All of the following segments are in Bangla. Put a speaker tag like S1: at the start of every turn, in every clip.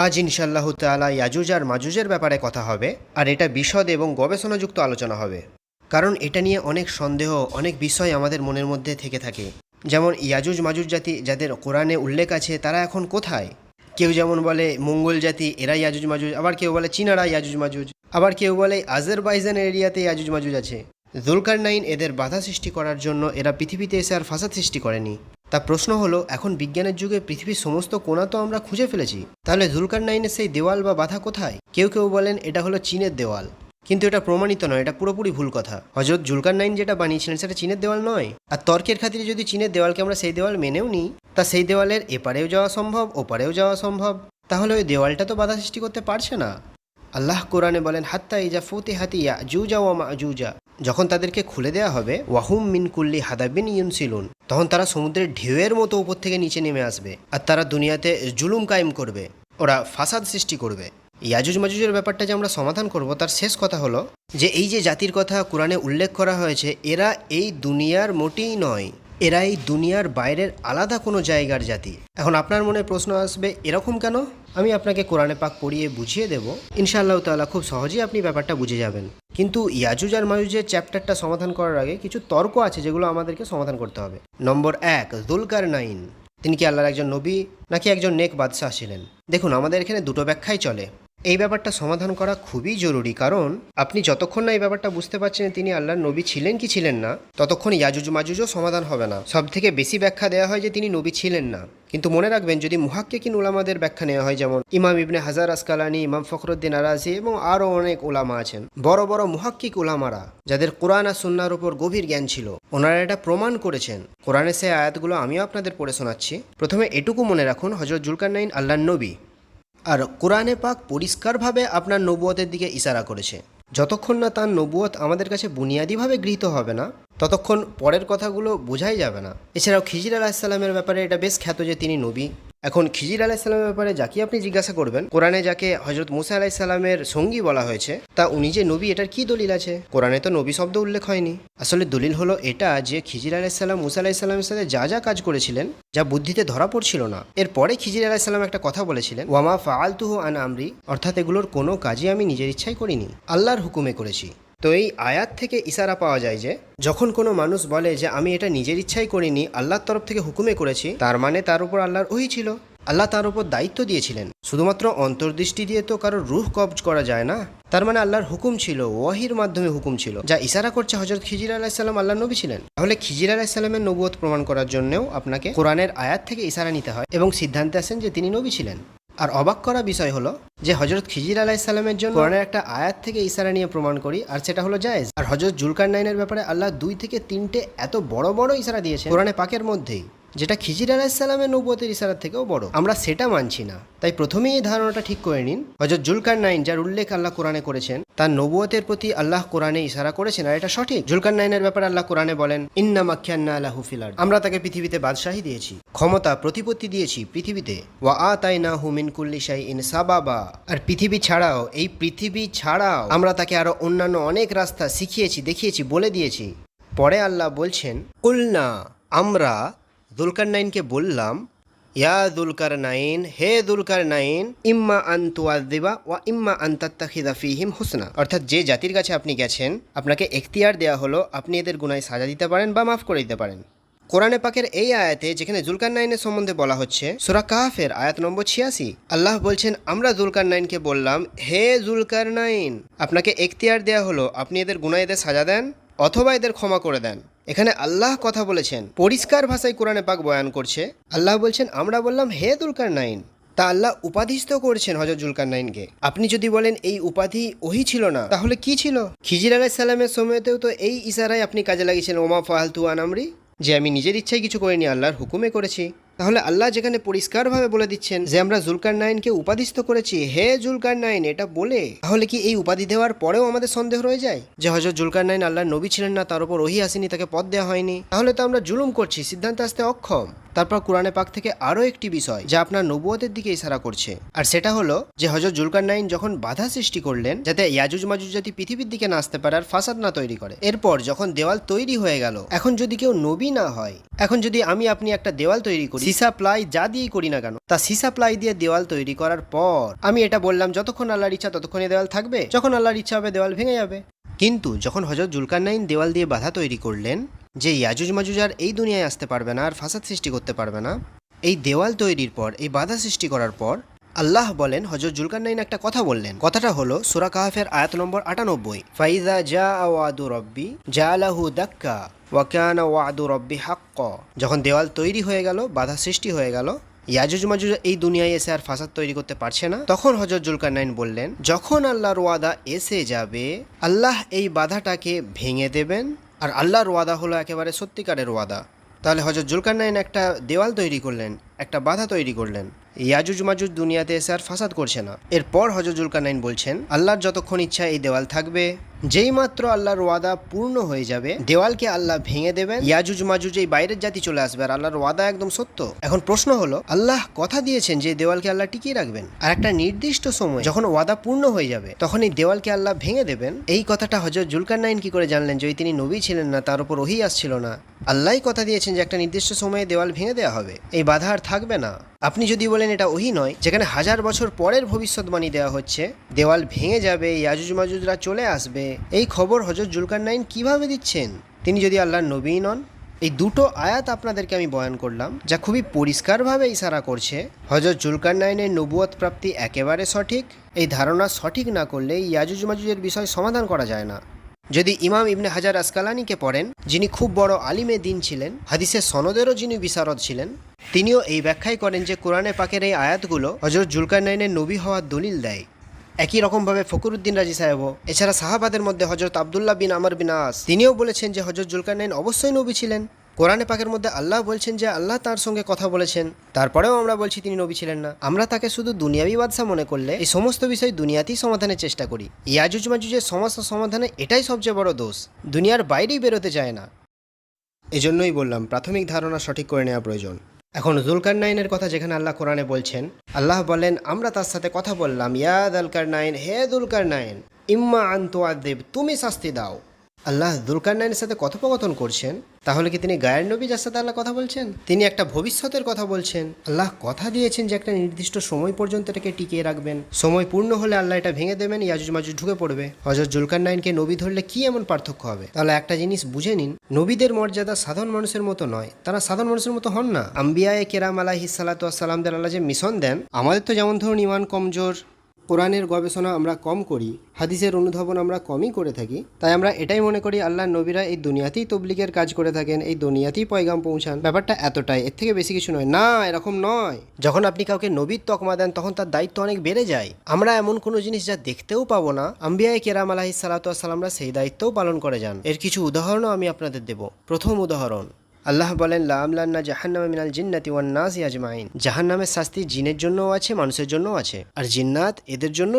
S1: আজ ইনশাআল্লাহ তাআলা ইয়াজুজ আর মাজুজের ব্যাপারে কথা হবে, আর এটা বিশদ এবং গবেষণাযুক্ত আলোচনা হবে। কারণ এটা নিয়ে অনেক সন্দেহ, অনেক বিষয় আমাদের মনের মধ্যে থেকে থাকে। যেমন ইয়াজুজ মাজুজ জাতি যাদের কোরআনে উল্লেখ আছে তারা এখন কোথায়? কেউ যেমন বলে মঙ্গল জাতি এরা ইয়াজুজ মাজুজ, আবার কেউ বলে চীনারা ইয়াজুজ মাজুজ, আবার কেউ বলে আজারবাইজান এরিয়াতে ইয়াজুজ মাজুজ আছে। জুলকারনাইন এদের বাধা সৃষ্টি করার জন্য এরা পৃথিবীতে এসে আর ফাসাদ সৃষ্টি করেনি। তা প্রশ্ন হলো, এখন বিজ্ঞানের যুগে পৃথিবীর সমস্ত কোণা তো আমরা খুঁজে ফেলেছি, তাহলে জুলকারনাইনের সেই দেওয়াল বা বাধা কোথায়? কেউ কেউ বলেন এটা হলো চীনের দেওয়াল, কিন্তু এটা প্রমাণিত নয়, এটা পুরোপুরি ভুল কথা। হযরত জুলকারনাইন যেটা বানিয়েছিলেন সেটা চীনের দেওয়াল নয়। আর তর্কের খাতিরে যদি চীনের দেওয়ালকে আমরা সেই দেওয়াল মেনেও নিই, তা সেই দেওয়ালের এপারেও যাওয়া সম্ভব, ওপারেও যাওয়া সম্ভব, তাহলে ওই দেওয়ালটা তো বাধা সৃষ্টি করতে পারছে না। আল্লাহ কোরআনে বলেন, হাত্তা ইজা ফুতিহাতি ইয়াজুজা ওয়া মাজুজা, যখন তাদেরকে খুলে দেওয়া হবে, ওয়াহুম মিন কুল্লি হাদাবিন ইউনসিলুন, তখন তারা সমুদ্রের ঢেউয়ের মতো উপর থেকে নিচে নেমে আসবে, আর তারা দুনিয়াতে জুলুম কায়েম করবে, ওরা ফাসাদ সৃষ্টি করবে। ইয়াজুজ মাজুজের ব্যাপারটা যে আমরা সমাধান করব, তার শেষ কথা হলো যে এই যে জাতির কথা কোরআনে উল্লেখ করা হয়েছে, এরা এই দুনিয়ার মোটেই নয়, এরা এই দুনিয়ার বাইরের আলাদা কোনো জায়গার জাতি। এখন আপনার মনে প্রশ্ন আসবে, এরকম কেন? আমি আপনাকে কোরআনে পাক পড়িয়ে বুঝিয়ে দেব, ইনশাআল্লাহ তাআলা খুব সহজেই আপনি ব্যাপারটা বুঝে যাবেন। কিন্তু ইয়াজুজ আর মাজুজের চ্যাপ্টারটা সমাধান করার আগে কিছু তর্ক আছে যেগুলো আমাদেরকে সমাধান করতে হবে। নম্বর 1, জুলকারনাইন তিনি কি আল্লাহর একজন নবী নাকি একজন নেক বাদশাহ ছিলেন? দেখুন, আমাদের এখানে দুটো ব্যাখ্যাই চলে। এই ব্যাপারটা সমাধান করা খুবই জরুরি, কারণ আপনি যতক্ষণ না এই ব্যাপারটা বুঝতে পারছেন তিনি আল্লাহর নবী ছিলেন কি ছিলেন না, ততক্ষণ ইয়াজুজ মাজুজও সমাধান হবে না। সব থেকে বেশি ব্যাখ্যা দেওয়া হয় যে তিনি নবী ছিলেন না, কিন্তু মনে রাখবেন যদি মুহাক্কিকিন উলামাদের ব্যাখ্যা নেওয়া হয়, যেমন ইমাম ইবনে হাজার আসকালানি, ইমাম ফখরুদ্দিন আরাজি এবং আরও অনেক উলামা আছেন, বড় বড় মুহাক্কিক উলামারা যাদের কোরআন আর সুন্নাহর উপর গভীর জ্ঞান ছিল, ওনারা এটা প্রমাণ করেছেন। কোরআনের সেই আয়াতগুলো আমিও আপনাদের পড়ে শোনাচ্ছি। প্রথমে এটুকু মনে রাখুন, হযরত জুলকারনাইন আল্লাহর নবী, আর কোরআনে পাক পরিষ্কারভাবে আপনার নবুয়তের দিকে ইশারা করেছে। যতক্ষণ না তার নবুয়ত আমাদের কাছে বুনিয়াদিভাবে গৃহীত হবে না, ততক্ষণ পরের কথাগুলো বোঝাই যাবে না। এছাড়াও খিজির আলাইহিসসালামের ব্যাপারে এটা বেশ খ্যাত যে তিনি নবী। এখন খিজির আলাইহিসসালামের ব্যাপারে যাকে আপনি জিজ্ঞাসা করবেন, কোরআনে যাকে হযরত মুসা আলাইহিসসালামের সঙ্গী বলা হয়েছে, তা উনি যে নবী এটার কি দলিল আছে? কোরআনে তো নবী শব্দ উল্লেখ হয়নি। আসলে দলিল হলো এটা যে খিজির আলাইহিসসালাম মুসা আলাইহিসসালামের সাথে যা যা কাজ করেছিলেন, যা বুদ্ধিতে ধরা পড়ছিল না, এরপরে খিজির আলাইহিসসালাম একটা কথা বলেছিলেন, ওয়ামা ফাআলতুহু আন আমরি, অর্থাৎ এগুলোর কোনো কাজই আমি নিজের ইচ্ছাই করিনি, আল্লাহর হুকুমে করেছি। তো এই আয়াত থেকে ইশারা পাওয়া যায় যে যখন কোনো মানুষ বলে যে আমি এটা নিজের ইচ্ছাই করিনি, আল্লাহর তরফ থেকে হুকুমে করেছি, তার মানে তার উপর আল্লাহর ওহী ছিল, আল্লাহ তার উপর দায়িত্ব দিয়েছিলেন। শুধুমাত্র অন্তর্দৃষ্টি দিয়ে তো কারোর রূহ কবজ করা যায় না, তার মানে আল্লাহর হুকুম ছিল, ওয়াহির মাধ্যমে হুকুম ছিল, যা ইশারা করছে হযরত খিজির আলাইহিসসালাম আল্লাহর নবী ছিলেন। তাহলে খিজির আলাইহিসসালামের নবুয়ত প্রমাণ করার জন্যও আপনাকে কোরআনের আয়াত থেকে ইশারা নিতে হয় এবং সিদ্ধান্তে আসেন যে তিনি নবী ছিলেন। আর অবাক করা বিষয় হলো যে হযরত খিজির আলাইহিসসালামের জন্য কোরআনের একটা আয়াত থেকে ইশারা নিয়ে প্রমাণ করি, আর সেটা হলো জায়েজ। আর হযরত জুলকারনাইনের ব্যাপারে আল্লাহ 2 থেকে 3টে এত বড় বড় ইশারা দিয়েছেন কোরআনে পাকের মধ্যেই, যেটা খিজির আলাইহিসসালামের নবুয়তের ইশারার থেকেও বড়। আমরা সেটা মানছি না। তাই প্রথমেই এই ধারণাটা ঠিক করে নিন, হযরত জুলকারনাইন যার উল্লেখ আল্লাহ কোরআনে করেছেন, তার নবুয়তের প্রতি আল্লাহ কোরআনে ইশারা করেছেন, আর এটা সঠিক। জুলকারনাইনের ব্যাপারে আল্লাহ কোরআনে বলেন, ইন্না মাক্কান্না লাহু ফিল আরদ, আমরা তাকে পৃথিবীতে বাদশাহী দিয়েছি, ক্ষমতা প্রতিপত্তি দিয়েছি পৃথিবীতে, ওয়া আতাইনাহু মিন কুল্লি শাইইন সাবাবা, আর পৃথিবী ছাড়াও, এই পৃথিবী ছাড়াও আমরা তাকে আরো অন্যান্য অনেক রাস্তা শিখিয়েছি, দেখিয়েছি, বলে দিয়েছি। পরে আল্লাহ বলছেন, কুলনা, আমরা জুলকারনাইনকে বললাম, ইয়া জুলকারনাইন, হে জুলকারনাইন, ইম্মা আন তুআযযিবা ওয়া ইম্মা আন তাত্তাখিযা ফীহিম হুসনা, অর্থাৎ যে জাতির কাছে আপনি গেছেন, আপনাকে এখতিয়ার দেওয়া হলো, আপনি এদের গুনাহে সাজা দিতে পারেন বা মাফ করে দিতে পারেন। কোরআনে পাকের এই আয়াতে যেখানে জুলকারনাইনের সম্বন্ধে বলা হচ্ছে, সূরা কাহফের আয়াত নম্বর 86, আল্লাহ বলছেন, আমরা জুলকারনাইনকে বললাম, হে জুলকারনাইন, আপনাকে এখতিয়ার দেওয়া হলো, আপনি এদের গুনাহে সাজা দেন অথবা এদের ক্ষমা করে দেন। এখানে আল্লাহ কথা বলেছেন, পরিষ্কার ভাষায় কোরআনে পাক বয়ান করছে, আল্লাহ বলছেন আমরা বললাম হে জুলকারনাইন, তা আল্লাহ উপাধিস্থ করেছেন হযরত জুলকারনাইনকে। আপনি যদি বলেন এই উপাধি ওহী ছিল না, তাহলে কি ছিল? খিজির আলাইহিসসালামের সময়তেও তো এই ইশারায় আপনি কাজে লাগিয়েছিলেন, ওমা ফাআলতু আন আমরি, যে আমি নিজের ইচ্ছায় কিছু করিনি, আল্লাহর হুকুমে করেছি। তাহলে আল্লাহ যেখানে পরিষ্কারভাবে বলে দিচ্ছেন যে আমরা জুলকারনাইনকে উপাধিস্থ করেছি হে জুলকারনাইন, এটা বলে, তাহলে কি এই উপাধি দেওয়ার পরেও আমাদের সন্দেহ রয়ে যায় যে হযরত জুলকারনাইন আল্লাহর নবী ছিলেন না, তার উপর ওহী আসেনি, তাকে পদ দেওয়া হয়নি? তাহলে তো আমরা জুলুম করছি, সিদ্ধান্তে আসতে অক্ষম। তারপর কোরআনে পাক থেকে আরও একটি বিষয় যা আপনার নবুয়তের দিকে ইশারা করছে, আর সেটা হলো যে হযরত জুলকারনাইন যখন বাধা সৃষ্টি করলেন যাতে ইয়াজুজ মাজুজ জাতি পৃথিবীর দিকে না আসতে পারে আর ফাসাদ না তৈরি করে, এরপর যখন দেওয়াল তৈরি হয়ে গেল, এখন যদি কেউ নবী না হয়, এখন যদি আমি আপনি একটা দেওয়াল তৈরি করি, সীসা প্লাই যা দিয়েই করি না কেন, তা সীসা প্লাই দিয়ে দেওয়াল তৈরি করার পর আমি এটা বললাম যতক্ষণ আল্লাহর ইচ্ছা ততক্ষণই দেওয়াল থাকবে, যখন আল্লাহর ইচ্ছা হবে দেওয়াল ভেঙে যাবে। কিন্তু যখন হযরত জুলকারনাইন দেওয়াল দিয়ে বাধা তৈরি করলেন যে ইয়াজুজ মাজুজ আর এই দুনিয়ায় আসতে পারবে না আর ফাসাদ সৃষ্টি করতে পারবে না, এই দেওয়াল তৈরির পর, এই বাধা সৃষ্টি করার পর আল্লাহ বলেন হযরত জুলকারনাইন একটা কথা বললেন। কথাটা হলো সূরা কাহফের আয়াত নম্বর 98, ফাইজা জাআ ওয়াদু রাব্বি জাআলাহু দাক্কা ওয়া কানা ওয়াদু রাব্বি হাক্কা। যখন দেওয়াল তৈরি হয়ে গেল, বাধা সৃষ্টি হয়ে গেল, ইয়াজুজ মাজুজ এই দুনিয়ায় এসে আর ফাসাদ তৈরি করতে পারছে না, তখন হযরত জুলকারনাইন বললেন যখন আল্লাহর ওয়াদা এসে যাবে আল্লাহ এই বাধাটাকে ভেঙে দেবেন, আর আল্লাহর ওয়াদা হলো একেবারে সত্যিকারের ওয়াদা। তাহলে হযরত জুলকারনাইন একটা দেওয়াল তৈরি করলেন, একটা বাধা তৈরি করলেন, ইয়াজুজ মাজুজ দুনিয়াতে এসে আর ফাসাদ করছে না। এরপর হযরত জুলকারনাইন বলছেন আল্লাহর যতক্ষণ ইচ্ছা এই দেওয়াল থাকবে, যেই মাত্র আল্লাহর ওয়াদা পূর্ণ হয়ে যাবে দেওয়ালকে আল্লাহ ভেঙে দেবেন, ইয়াজুজ মাজুজ এই বাইরের জাতি চলে আসবে, আর আল্লাহর ওয়াদা একদম সত্য। এখন প্রশ্ন হলো আল্লাহ কথা দিয়েছেন যে দেওয়ালকে আল্লাহ টিকিয়ে রাখবেন, আর একটা নির্দিষ্ট সময় যখন ওয়াদা পূর্ণ হয়ে যাবে তখন এই দেওয়ালকে আল্লাহ ভেঙে দেবেন। এই কথাটা হযরত জুলকারনাইন কি করে জানলেন? যে তিনি নবী ছিলেন না, তার উপর ওহী আসছিল না, আল্লাহই কথা দিয়েছেন যে একটা নির্দিষ্ট সময়ে দেওয়াল ভেঙে দেওয়া হবে, এই বাধা আর থাকবে না। আপনি যদি বলেন এটা ওহী নয়, যেখানে 1000 বছর পরের ভবিষ্যৎবাণী দেওয়া হচ্ছে দেওয়াল ভেঙে যাবে, ইয়াজুজ মাজুজরা চলে আসবে, এই খবর হযরত জুলকারনাইন কিভাবে দিচ্ছেন? তিনি যদি আল্লাহর নবী নন? এই দুটো আয়াত আপনাদেরকে আমি বয়ান করলাম যা খুবই পরিষ্কারভাবে ইশারা করছে হযরত জুলকারনাইনের নবুয়ত প্রাপ্তি একেবারে সঠিক। এই ধারণা সঠিক না করলে ইয়াজুজ মাজুজের বিষয় সমাধান করা যায় না। যদি ইমাম ইবনে হাজার আসকালানিকে পড়েন, যিনি খুব বড় আলিমে দিন ছিলেন, হাদিসের সনদেরও যিনি বিশারদ ছিলেন, তিনিও এই ব্যাখ্যাই করেন যে কোরআনে পাকের এই আয়াতগুলো হযরত জুলকারনাইনের নবী হওয়ার দলিল দেয়। একই রকমভাবে ফকরুদ্দিন রাজি সাহেবও, এছাড়া সাহাবাদের মধ্যে হযরত আব্দুল্লাহ বিন আমর বিন আস, তিনিও বলেছেন যে হযরত জুলকারনাইন অবশ্যই নবী ছিলেন। কোরআনে পাকের মধ্যে আল্লাহ বলছেন যে আল্লাহ তার সঙ্গে কথা বলেছেন, তারপরেও আমরা বলছি তিনি নবী ছিলেন না। আমরা তাকে শুধু দুনিয়াবি বাদশা মনে করলে এই সমস্ত বিষয় দুনিয়াতেই সমাধানের চেষ্টা করি। ইয়াজুজ মাজুজের সমস্যা সমাধানে এটাই সবচেয়ে বড় দোষ, দুনিয়ার বাইরেই বেরোতে চায় না। এজন্যই বললাম প্রাথমিক ধারণা সঠিক করে নেওয়া প্রয়োজন। এখন জুলকারনাইনের কথা যেখানে আল্লাহ কোরআনে বলছেন, আল্লাহ বলেন আমরা তার সাথে কথা বললাম, ইয়া যুলকারনাইন, হে যুলকারনাইন, ইম্মা আন তুআযিব, তুমি শাস্তি দাও। আল্লাহ যুলকারনাইনের সাথে কথোপকথন করছেন, তাহলে কি তিনি গায়ের নবী যার সাথে আল্লাহ কথা বলছেন? তিনি একটা ভবিষ্যতের কথা বলছেন। আল্লাহ কথা দিয়েছেন যে একটা নির্দিষ্ট সময় পর্যন্ত এটাকে টিকিয়ে রাখবেন, সময় পূর্ণ হলে আল্লাহ এটা ভেঙে দেবেন, ইয়াজুজ মাজুজ ঢুকে পড়বে। হযরত জুলকারনাইনকে নবী ধরলে কি এমন পার্থক্য হবে? তাহলে একটা জিনিস বুঝে নিন, নবীদের মর্যাদা সাধারণ মানুষের মতো নয়, তারা সাধারণ মানুষের মতো হন না। আম্বিয়ায়ে কেরাম আলাইহিস সালাতু ওয়াস সালামদের আল্লাহ যে মিশন দেন, আমাদের তো যেমন ধরুন ইমান কমজোর, কোরআনের গবেষণা আমরা কম করি, হাদিসের অনুধাবন আমরা কমই করে থাকি, তাই আমরা এটাই মনে করি আল্লাহর নবীরা এই দুনিয়াতেই তবলিগের কাজ করে থাকেন, এই দুনিয়াতেই পয়গাম পৌঁছান। ব্যাপারটা এতটাই, এর থেকে বেশি কিছু নয়। না, এরকম নয়। যখন আপনি কাউকে নবীর তকমা দেন তখন তার দায়িত্ব অনেক বেড়ে যায়। আমরা এমন কোনো জিনিস যা দেখতেও পাবো না, আম্বিয়ায়ে কেরাম আলাইহিস সালাতু ওয়াস সালামরা সেই দায়িত্বও পালন করে যান। এর কিছু উদাহরণও আমি আপনাদের দেব। প্রথম উদাহরণ, আল্লাহ বলেন লাআমলান্না জাহান্নামা মিনাল জিন্নাতি ওয়ান নাসি আজমাইন, জাহান্নামের শাস্তি জিনের জন্যও আছে, মানুষের জন্যও আছে, আর জিন্নাত এদের জন্য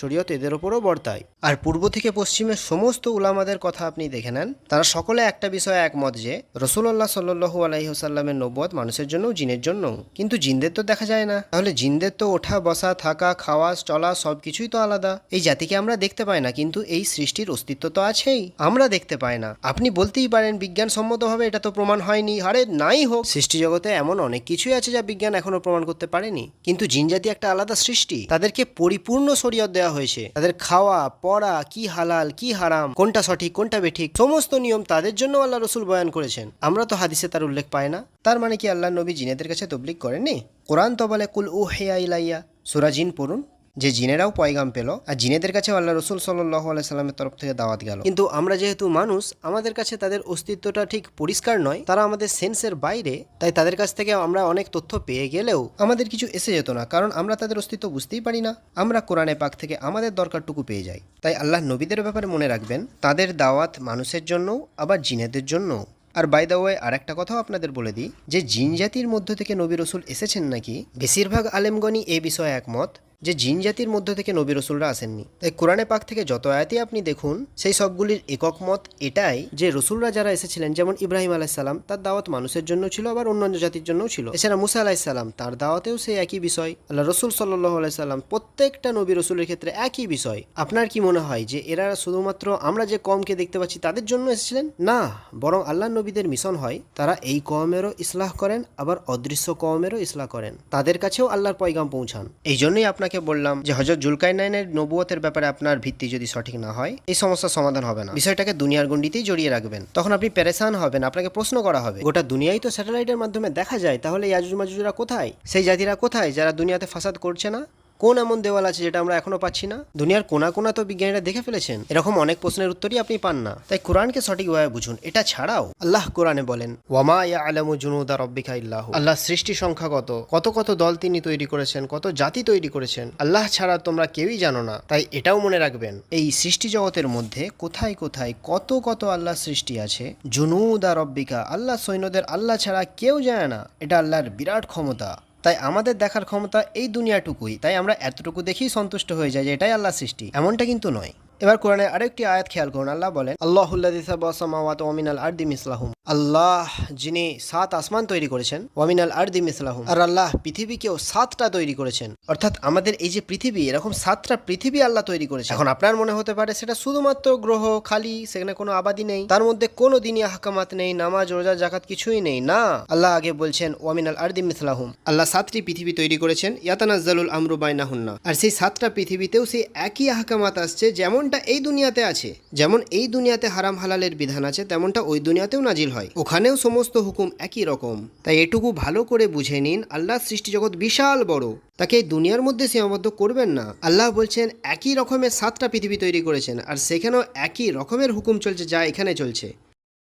S1: শরীয়ত এদের ওপরও বর্তায়। আর পূর্ব থেকে পশ্চিমের সমস্ত উলামাদের কথা আপনি দেখে নেন, তারা সকলে একটা বিষয়ে একমত যে রাসূলুল্লাহ সাল্লাল্লাহু আলাইহি ওয়াসাল্লামের নবুয়ত মানুষের জন্যও জিনের জন্যও। কিন্তু জিনদের তো দেখা যায় না, তাহলে জিনদের তো ওঠা বসা থাকা খাওয়া চলা সব কিছুই তো আলাদা। এই জাতিকে আমরা দেখতে পাই না, কিন্তু এই সৃষ্টির অস্তিত্ব তো আছেই, আমরা দেখতে পাই না। আপনি বলতেই পারেন বিজ্ঞানসম্মতভাবে এটা তো প্রমাণ হয়নি, আরে নাই হোক, সৃষ্টি জগতে এমন অনেক কিছুই আছে যা বিজ্ঞান এখনো প্রমাণ করতে পারেনি। কিন্তু জিন জাতি একটা আলাদা সৃষ্টি, তাদেরকে পরিপূর্ণ শরীয়ত দেওয়া হয়েছে। তাদের খাওয়া পড়া, কি হালাল কি হারাম, কোনটা সঠিক কোনটা বেঠিক, সমস্ত নিয়ম তাদের জন্য আল্লাহ রসুল বয়ান করেছেন। আমরা তো হাদিসে তার উল্লেখ পাই না। তার মানে কি আল্লাহ নবী জিনেদের কাছে তবলিগ করেননি? কোরআন তো বলে কুল উহিয়া ইলাইয়া, সূরা জিন পড়ুন, যে জিনেরাও পয়গাম পেল, আর জিনেদের কাছে আল্লাহ রসুল সাল্লাল্লাহু আলাইহি সাল্লামের তরফ থেকে দাওয়াত গেল। কিন্তু আমরা যেহেতু মানুষ, আমাদের কাছে তাদের অস্তিত্বটা ঠিক পরিষ্কার নয়, তারা আমাদের সেন্সের বাইরে, তাই তাদের কাছ থেকে আমরা অনেক তথ্য পেয়ে গেলেও আমাদের কিছু এসে যেত না, কারণ আমরা তাদের অস্তিত্ব বুঝতেই পারি না। আমরা কোরআনে পাক থেকে আমাদের দরকারটুকু পেয়ে যাই। তাই আল্লাহ নবীদের ব্যাপারে মনে রাখবেন, তাদের দাওয়াত মানুষের জন্যও আবার জিনেদের জন্যও। আর বাই দ্য ওয়ে আরেকটা কথাও আপনাদের বলে দিই, যে জিন জাতির মধ্য থেকে নবী রসুল এসেছেন নাকি, বেশিরভাগ আলেমগণই এই বিষয়ে একমত যে জিন জাতির মধ্য থেকে নবী রসুলরা আসেননি। তাই কোরআনে পাক থেকে যত আয়াতই আপনি দেখুন, সেই সবগুলির একক মত এটাই যে রসুলরা যারা এসেছিলেন, যেমন ইব্রাহিম আলাইসাল্লাম, তার দাওয়াত মানুষের জন্য ছিল, আবার অন্যান্য জাতির জন্যও ছিল। এছাড়া মুসা আলাইসাল্লাম, তার দাওয়াতেও সেই একই বিষয়। আল্লাহ রসুল সাল্লাল্লাহু আলাইহি সাল্লাম, প্রত্যেকটা নবী রসুলের ক্ষেত্রে একই বিষয়। আপনার কি মনে হয় যে এরা শুধুমাত্র আমরা যে কমকে দেখতে পাচ্ছি তাদের জন্য এসেছিলেন? না, বরং আল্লাহ নবীদের মিশন হয় তারা এই কওমেরও ইসলাহ করেন, আবার অদৃশ্য কওমেরও ইসলাহ করেন, তাদের কাছেও আল্লাহর পয়গাম পৌঁছান। এই জন্যই আপনাকে বললাম যে হযরত জুলকারনাইনের নবুয়তের ব্যাপারে আপনার ভিত্তি যদি সঠিক না হয়, এই সমস্যার সমাধান হবে না। বিষয়টাকে দুনিয়ার গণ্ডিতেই জড়িয়ে রাখবেন, তখন আপনি পেরেশান হবেন, আপনাকে প্রশ্ন করা হবে। গোটা দুনিয়াই তো স্যাটেলাইটের মাধ্যমে দেখা যায়, তাহলে ইয়াজুজ মাজুজরা কোথায়? সেই জাতিরা কোথায় যারা দুনিয়াতে ফাসাদ করছে না? কোন এমন দেওয়াল আছে যেটা আমরা এখনো পাচ্ছি না? দুনিয়ার কোনা কোনা তো বিজ্ঞানীরা দেখে ফেলেছেন। এরকম অনেক প্রশ্নের উত্তরই আপনি পান না। তাই কোরআনকে সঠিকভাবে বুঝুন। এটা ছাড়াও আল্লাহ কোরআনে বলেন, ওয়ামা ইয়ালামু জুনুদা রাব্বিকা ইল্লাহু, আল্লাহ সৃষ্টি সংখ্যা কত কত দল তিনি তৈরি করেছেন, কত জাতি তৈরি করেছেন, আল্লাহ ছাড়া তোমরা কেউই জানো না। তাই এটাও মনে রাখবেন, এই সৃষ্টি জগতের মধ্যে কোথায় কোথায় কত কত আল্লাহ সৃষ্টি আছে। জুনুদা রাব্বিকা, আল্লাহ সৈন্যদের আল্লাহ ছাড়া কেউ জানে না। এটা আল্লাহর বিরাট ক্ষমতা। তাই আমাদের দেখার ক্ষমতা এই দুনিয়াটুকুই, তাই আমরা এতটুকু দেখেই সন্তুষ্ট হয়ে যাই যে এটাই আল্লাহ সৃষ্টি, এমনটা কিন্তু নয়। এবার কোরআনের আরেকটি আয়াত খেয়াল করুন। আল্লাহ বলেন, আল্লাহুল্লাযী সাবাআ সামাওয়াতি ওয়া মিনাল আরদি মিসলাহুম, আল্লাহ যিনি 7 আসমান তৈরি করেছেন, ওয়া মিনাল আরদি মিসলাহুম, আর আল্লাহ পৃথিবীকেও 7টা তৈরি করেছেন। অর্থাৎ আমাদের এই যে পৃথিবী, এরকম 7টা পৃথিবী আল্লাহ তৈরি করেছেন। এখন আপনার মনে হতে পারে সেটা শুধুমাত্র গ্রহ, খালি, সেখানে কোনো আবাদি নেই, তার মধ্যে কোনো দিনই আহকামাত নেই, নামাজ রোজা জাকাত কিছুই নেই। না, আল্লাহ আগে বলছেন ওয়া মিনাল আরদি মিসলাহুম, আল্লাহ 7টি পৃথিবী তৈরি করেছেন, ইয়াতানাজ্জালুল আমরু বাইনাহুন্না, আর সেই 7টা পৃথিবীতেও সেই একই আহকামাত আসছে, যেমনটা এই দুনিয়াতে আছে। যেমন এই দুনিয়াতে হারাম হালালের বিধান আছে, তেমনটা ওই দুনিয়াতেও নাজিল হয়, ওখানেও সমস্ত হুকুম একই রকম। তাই এটুকু ভালো করে বুঝে নিন, আল্লাহর সৃষ্টি জগৎ বিশাল বড়, তাকে এই দুনিয়ার মধ্যে সীমাবদ্ধ করবেন না। আল্লাহ বলছেন একই রকমের 7টা পৃথিবী তৈরি করেছেন, আর সেখানেও একই রকমের হুকুম চলছে যা এখানে চলছে।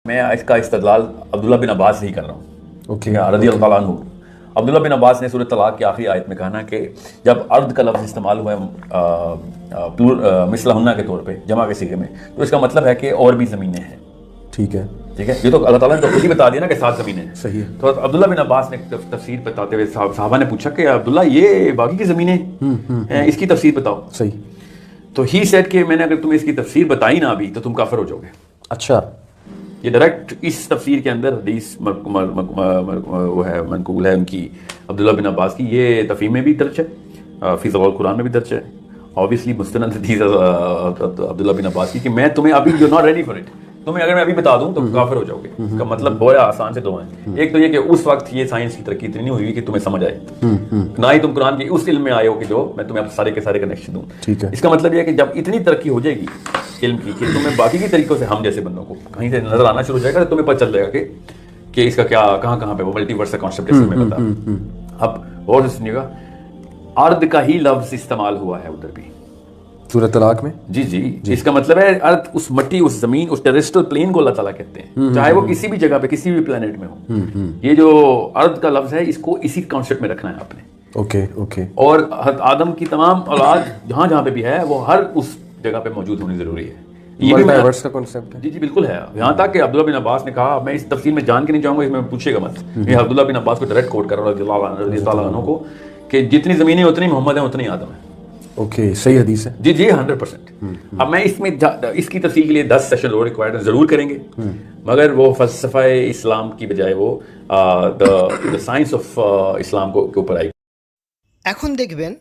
S2: मैं इसका इस्तेदलाल अब्दुल्ला बिन अब्बास ही कर रहा हूँ, ठीक है, रज़ी अल्लाह अन्हु। अब्दुल्ला बिन अब्बास ने सूरह तलाक की आखिरी आयत में कहा ना कि जब अर्द का लफ्ज़ इस्तेमाल हुआ है मिसलहुन्ना के तौर पे जमा के सिगे में, तो इसका मतलब है कि और भी ज़मीनें हैं। ठीक है, ये तो अल्लाह ताला ने तो खुद ही बता दिया ना कि 7 ज़मीनें हैं। सही है। तो अब्दुल्ला बिन अब्बास ने तफसीर बताते हुए साहबा ने पूछा कि अब्दुल्ला ये बाकी की ज़मीनें हैं, इसकी तफसीर बताओ। सही। तो ही सेड कि मैंने अगर तुम्हें इसकी तफसीर बताई ना अभी तो तुम काफिर हो जाओगे। अच्छा, ये डायरेक्ट इस तफसीर के अंदर हदीस वो है मनकूल है उनकी, अब्दुल्ला बिन अब्बास की, ये तफहीम में भी दर्ज है, फी ज़वाल कुरान में भी दर्ज है, ऑब्वियसली मुस्तनद हदीस अब्दुल्ला बिन अब्बास की कि मैं तुम्हें अभी, you not ready for it, तुम्हें अगर मैं अभी बता दूं तो काफिर हो जाओगे। इसका मतलब बड़ा आसान से दो हैं। एक तो ये कि उस वक्त ये साइंस की तरक्की इतनी नहीं हुई कि तुम्हें समझ आए, ना ही तुम कुरान के उस इल्म में आए हो कि जो मैं तुम्हें सारे के सारे कनेक्शन दूं। ठीक है। इसका मतलब ये है कि जब इतनी तरक्की हो जाएगी इल्म की कि तुम्हें बाकी के तरीकों से, हम जैसे बंदों को कहीं से नजर आना शुरू हो जाएगा, तो तुम्हें पता चल जाएगा कि इसका क्या कहाँ पे वो मल्टीवर्स का कॉन्सेप्ट जैसे मैं बता। अब और सुनिएगा, अर्द का ही लफ्ज इस्तेमाल हुआ है उधर भी सूरह तलाक में। जी जी, इसका मतलब है अर्थ, उस मट्टी, उस जमीन, उस टेरेस्ट्रियल प्लेन को अल्लाह ताला कहते हैं, चाहे वो किसी भी जगह पे, किसी भी प्लेनेट में हो। ये जो अर्थ का लफ्ज है, इसको इसी कॉन्सेप्ट में रखना है आपने। Okay okay. और आदम की तमाम औलाद जहाँ जहाँ पे भी है, वो हर उस जगह पे मौजूद होनी जरूरी है। ये मल्टीवर्स का कॉन्सेप्ट है। जी जी बिल्कुल है। यहाँ तक कि अब्दुल्ला बिन अब्बास ने कहा, मैं इस तफसील में जान के नहीं जाऊंगा, इसमें पूछेगा मत, मैं अब्दुल्ला बिन अब्बास को डायरेक्ट कोट कर रहा हूँ रज़ियल्लाहु अन्हु को, कि जितनी जमीनें उतनी मोहम्मद है, उतनी आदम है। ओके, सही हदीस है। जी जी 100%। अब मैं इसमें इसकी तफसील के लिए 10 सेशन और रिक्वायर्ड जरूर करेंगे, मगर वो फलसफा इस्लाम की बजाय वो द साइंस ऑफ इस्लाम के ऊपर आई।
S1: এখন দেখবেন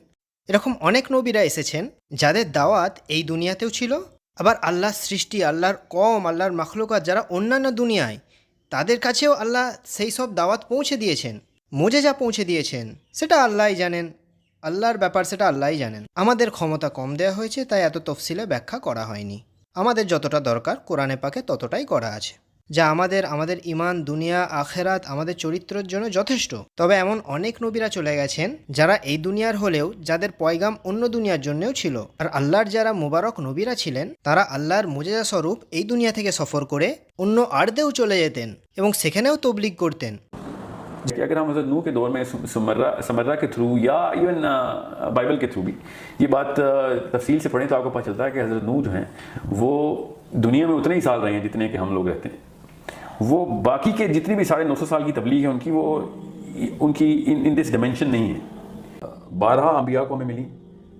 S1: এরকম অনেক নবীরা এসেছেন যাদের দাওয়াত এই দুনিয়াতেও ছিল, আবার আল্লাহর সৃষ্টি, আল্লাহর কম, আল্লাহর মাখলুকাত যারা অন্যান্য দুনিয়ায়, তাদের কাছেও আল্লাহ সেই সব দাওয়াত পৌঁছে দিয়েছেন, মোজেজা পৌঁছে দিয়েছেন। সেটা আল্লাহই জানেন, আল্লাহর ব্যাপার, সেটা আল্লাহই জানেন। আমাদের ক্ষমতা কম দেওয়া হয়েছে, তাই এত তফসিলে ব্যাখ্যা করা হয়নি। আমাদের যতটা দরকার কোরআনে পাকে ততটাই করা আছে, যা আমাদের ইমান, দুনিয়া, আখেরাত, আমাদের চরিত্রের জন্য যথেষ্ট। তবে এমন অনেক নবীরা চলে গেছেন যারা এই দুনিয়ার হলেও যাদের পয়গাম অন্য দুনিয়ার জন্যও ছিল। আর আল্লাহর যারা মুবারক নবীরা ছিলেন, তারা আল্লাহর মুজেজা স্বরূপ এই দুনিয়া থেকে সফর করে অন্য আর্দেও চলে যেতেন এবং সেখানেও তবলিগ করতেন।
S2: अगर हम हज़रत नूह के दौर में समर्रा के थ्रू या इवन बाइबल के थ्रू भी ये बात तफसील से पढ़ें तो आपको पता चलता है कि हज़रत नूह जो हैं वो दुनिया में उतने ही साल रहे हैं जितने कि हम लोग रहते हैं। वो बाकी के जितनी भी 950 साल की तबलीग है उनकी इन दिस डिमेंशन नहीं है। 12 अंबिया को हमें मिली,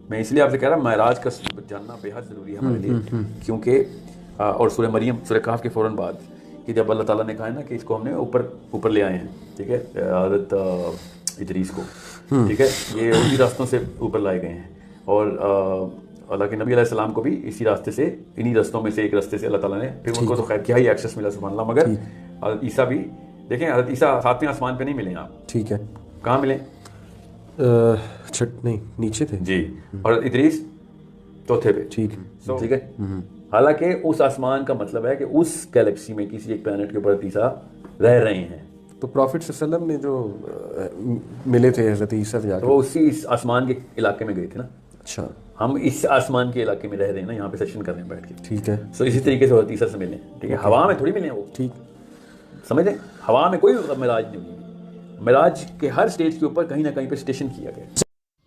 S2: मैं इसलिए आपसे कह रहा हूँ महराज का जानना बेहद ज़रूरी है हमारे लिए, क्योंकि और सूरह मरियम सूरह कहफ के फ़ौरन बाद कि जब अल्लाह ताला ने कहा है ना कि इसको हमने ऊपर ले आए हैं, ठीक है, हज़रत इदरीस को, ठीक है, ये उसी रास्तों से ऊपर लाए गए हैं, और अल्लाह के नबी अलैहिस्सलाम को भी इसी रास्ते से, इन्हीं रास्तों में से एक रास्ते से अल्लाह ताला ने, फिर उनको तो खैर क्या ही एक्सेस मिला सुभान अल्लाह, मगर हज़रत ईसा भी देखें, हज़रत ईसा 7वें आसमान पे नहीं मिले आप,
S3: ठीक है,
S2: कहाँ मिले?
S3: छठ नहीं, नीचे थे
S2: जी, और इदरीस चौथे पे,
S3: ठीक
S2: ठीक है। हालांकि उस आसमान का मतलब है कि उस गैलेक्सी में किसी एक प्लैनेट के ऊपर ईसा रह रहे हैं।
S3: तो प्रॉफिट सल्लल्लाहु अलैहि वसल्लम ने जो मिले थे हज़रत ईसा से जाकर,
S2: तो उसी इस आसमान के इलाके में गए थे ना।
S3: अच्छा,
S2: हम इस आसमान के इलाके में रह रहे हैं ना, यहाँ पे सेशन कर रहे हैं बैठ के,
S3: ठीक है,
S2: सो इसी तरीके से हज़रत ईसा से मिले, ठीक है, हवा में थोड़ी मिले हैं वो,
S3: ठीक,
S2: समझ रहे, हवा में कोई मिराज नहीं हुई, मिराज के हर स्टेज के ऊपर कहीं ना कहीं पे स्टेशन किया गया।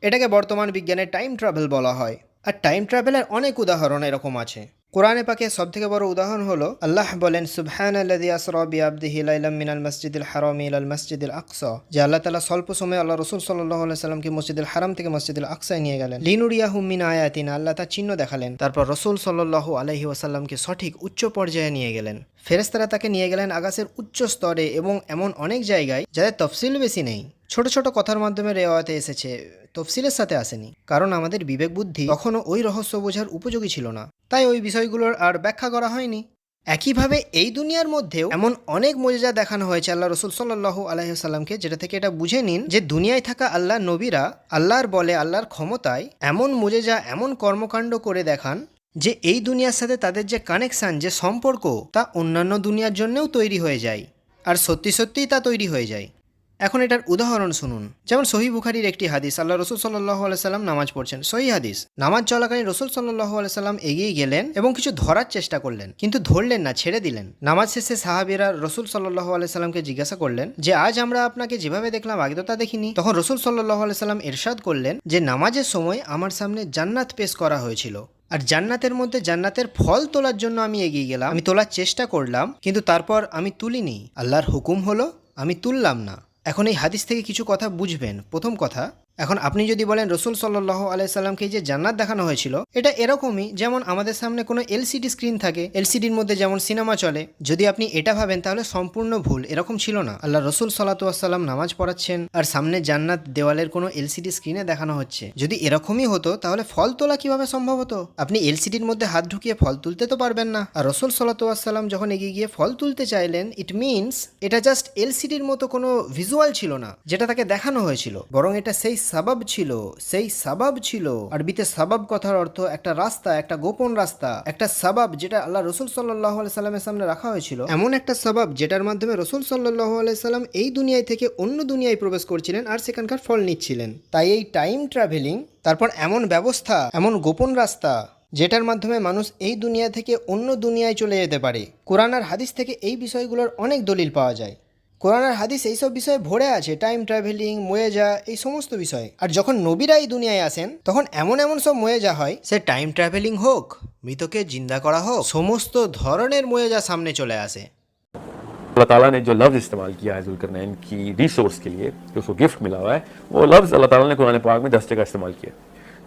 S1: এটাকে বর্তমান বিজ্ঞানে টাইম ট্রাভেল বলা হয়। আর টাইম ট্রাভেলের অনেক উদাহরণ এরকম আছে। কোরআনে পাকে সবথেকে বড় উদাহরণ হলো আল্লাহ বলেন সুবহানাল্লাযী আসরা বিআবদিহি লাইলাম মিনাল মাসজিদিল হারামি ইলাল মাসজিদিল আকসা, যে আল্লাহ তাআলা স্বল্প সময়ে আল্লাহ রাসূল সাল্লাল্লাহু আলাইহি সাল্লামকে মসজিদুল হারাম থেকে মসজিদুল আকসায় নিয়ে গেলেন। লিনুরিয়াহু মিন আয়াতিনা, আল্লাহ তার চিহ্ন দেখালেন। তারপর রাসূল সাল্লাল্লাহু আলাইহি ওয়াসাল্লামকে সঠিক উচ্চ পর্যায়ে নিয়ে গেলেন। ফেরেশতারা তাকে নিয়ে গেলেন আকাশের উচ্চ স্তরে এবং এমন অনেক জায়গায় যাদের তফসিল বেশি নেই। ছোট ছোট কথার মাধ্যমে রেওয়াতে এসেছে, তফসিলের সাথে আসেনি, কারণ আমাদের বিবেক বুদ্ধি তখনও ওই রহস্য বোঝার উপযোগী ছিল না, তাই ওই বিষয়গুলোর আর ব্যাখ্যা করা হয়নি। একইভাবে এই দুনিয়ার মধ্যেও এমন অনেক মুজিজা দেখানো হয়েছে আল্লাহ রসুল সাল্লাল্লাহু আলাইহি ওয়াসাল্লামকে, যেটা থেকে এটা বুঝে নিন যে দুনিয়ায় থাকা আল্লাহর নবীরা আল্লাহর বলে, আল্লাহর ক্ষমতায় এমন মুজিজা, এমন কর্মকাণ্ড করে দেখান যে এই দুনিয়ার সাথে তাদের যে কানেকশান, যে সম্পর্ক, তা অন্যান্য দুনিয়ার জন্যও তৈরি হয়ে যায়, আর সত্যি সত্যিই তা তৈরি হয়ে যায়। এখন এটার উদাহরণ শুনুন। যেমন সহিহ বুখারীর একটি হাদিস, আল্লাহ রসুল সাল্লাল্লাহু আলাইহি সাল্লাম নামাজ পড়ছেন, সহিহ হাদিস। নামাজ চলাকালীন রসুল সাল্লাল্লাহু আলাইহি সাল্লাম এগিয়ে গেলেন এবং কিছু ধরার চেষ্টা করলেন, কিন্তু ধরলেন না, ছেড়ে দিলেন। নামাজ শেষে সাহাবীরা রসুল সাল্লাল্লাহু আলাইহি সাল্লামকে জিজ্ঞাসা করলেন যে আজ আমরা আপনাকে যেভাবে দেখলাম আগে তো তা দেখিনি। তখন রসুল সাল্লাল্লাহু আলাইহি সাল্লাম ইরশাদ করলেন যে নামাজের সময় আমার সামনে জান্নাত পেশ করা হয়েছিল, আর জান্নাতের মধ্যে জান্নাতের ফল তোলার জন্য আমি এগিয়ে গেলাম, আমি তোলার চেষ্টা করলাম, কিন্তু তারপর আমি তুলিনি। আল্লাহর হুকুম হলো আমি তুললাম না। এখন এই হাদিস থেকে কিছু কথা বুঝবেন। প্রথম কথা, এখন আপনি যদি বলেন রসুল সাল্লাল্লাহু আলাইহি সাল্লামকে যে জান্নাত দেখানো হয়েছিল, এটা এরকমই যেমন আমাদের সামনে কোনো এলসিডি স্ক্রিন থাকে, এলসিডির মধ্যে যেমন সিনেমা চলে। যদি আপনি এটা ভাবেন তাহলে সম্পূর্ণ ভুল, এরকম ছিল না। আল্লাহ রসুল সাল্লাল্লাহু আলাইহি সাল্লাম নামাজ পড়াচ্ছেন আর সামনে জান্নাত দেওয়ালের কোনো এলসিডি স্ক্রিনে দেখানো হচ্ছে। যদি এরকমই হতো তাহলে ফল তোলা কিভাবে সম্ভব হতো? আপনি এলসিডির মধ্যে হাত ঢুকিয়ে ফল তুলতে তো পারবেন না। আর রসুল সাল্লাল্লাহু আলাইহি সাল্লাম যখন এগিয়ে গিয়ে ফল তুলতে চাইলেন, ইট মিনস এটা জাস্ট এলসিডির মতো কোনো ভিজুয়াল ছিল না যেটা তাকে দেখানো হয়েছিল, বরং এটা সেই সাবাব ছিল, সেই সাবাব ছিল। আরবিতে সাবাব কথার অর্থ একটা রাস্তা, একটা গোপন রাস্তা, একটা সাবাব যেটা আল্লাহ রসুল সাল্লাল্লাহু আলাইহি সাল্লামের সামনে রাখা হয়েছিল, এমন একটা সাবাব যেটার মাধ্যমে রসুল সাল্লাল্লাহু আলাইহি সাল্লাম এই দুনিয়ায় থেকে অন্য দুনিয়ায় প্রবেশ করছিলেন আর সেখানকার ফল নিচ্ছিলেন। তাই এই টাইম ট্রাভেলিং, তারপর এমন ব্যবস্থা, এমন গোপন রাস্তা যেটার মাধ্যমে মানুষ এই দুনিয়া থেকে অন্য দুনিয়ায় চলে যেতে পারে। কোরআন আর হাদিস থেকে এই বিষয়গুলোর অনেক দলিল পাওয়া যায়। কোরআন আর হাদিস এইসব বিষয়ে ভরে আছে, টাইম ট্রাভেলিং, মুয়েজা, এই সমস্ত বিষয়। আর যখন নবীরা এই দুনিয়ায় আসেন তখন এমন এমন সব মুয়েজা হয়, সে টাইম ট্রাভেলিং হোক, মৃতকে জিন্দা করা হোক, সমস্ত ধরনের মুয়েজা সামনে চলে আসে।
S2: अल्लाह ताला ने जो लफ्ज़ इस्तेमाल किया है ज़ुल्करनैन की रिसोर्स के लिए, जो उसको गिफ्ट मिला हुआ है, वो लफ्ज़ अल्लाह ताला ने कुरान पाक में 10 जगह इस्तेमाल किया।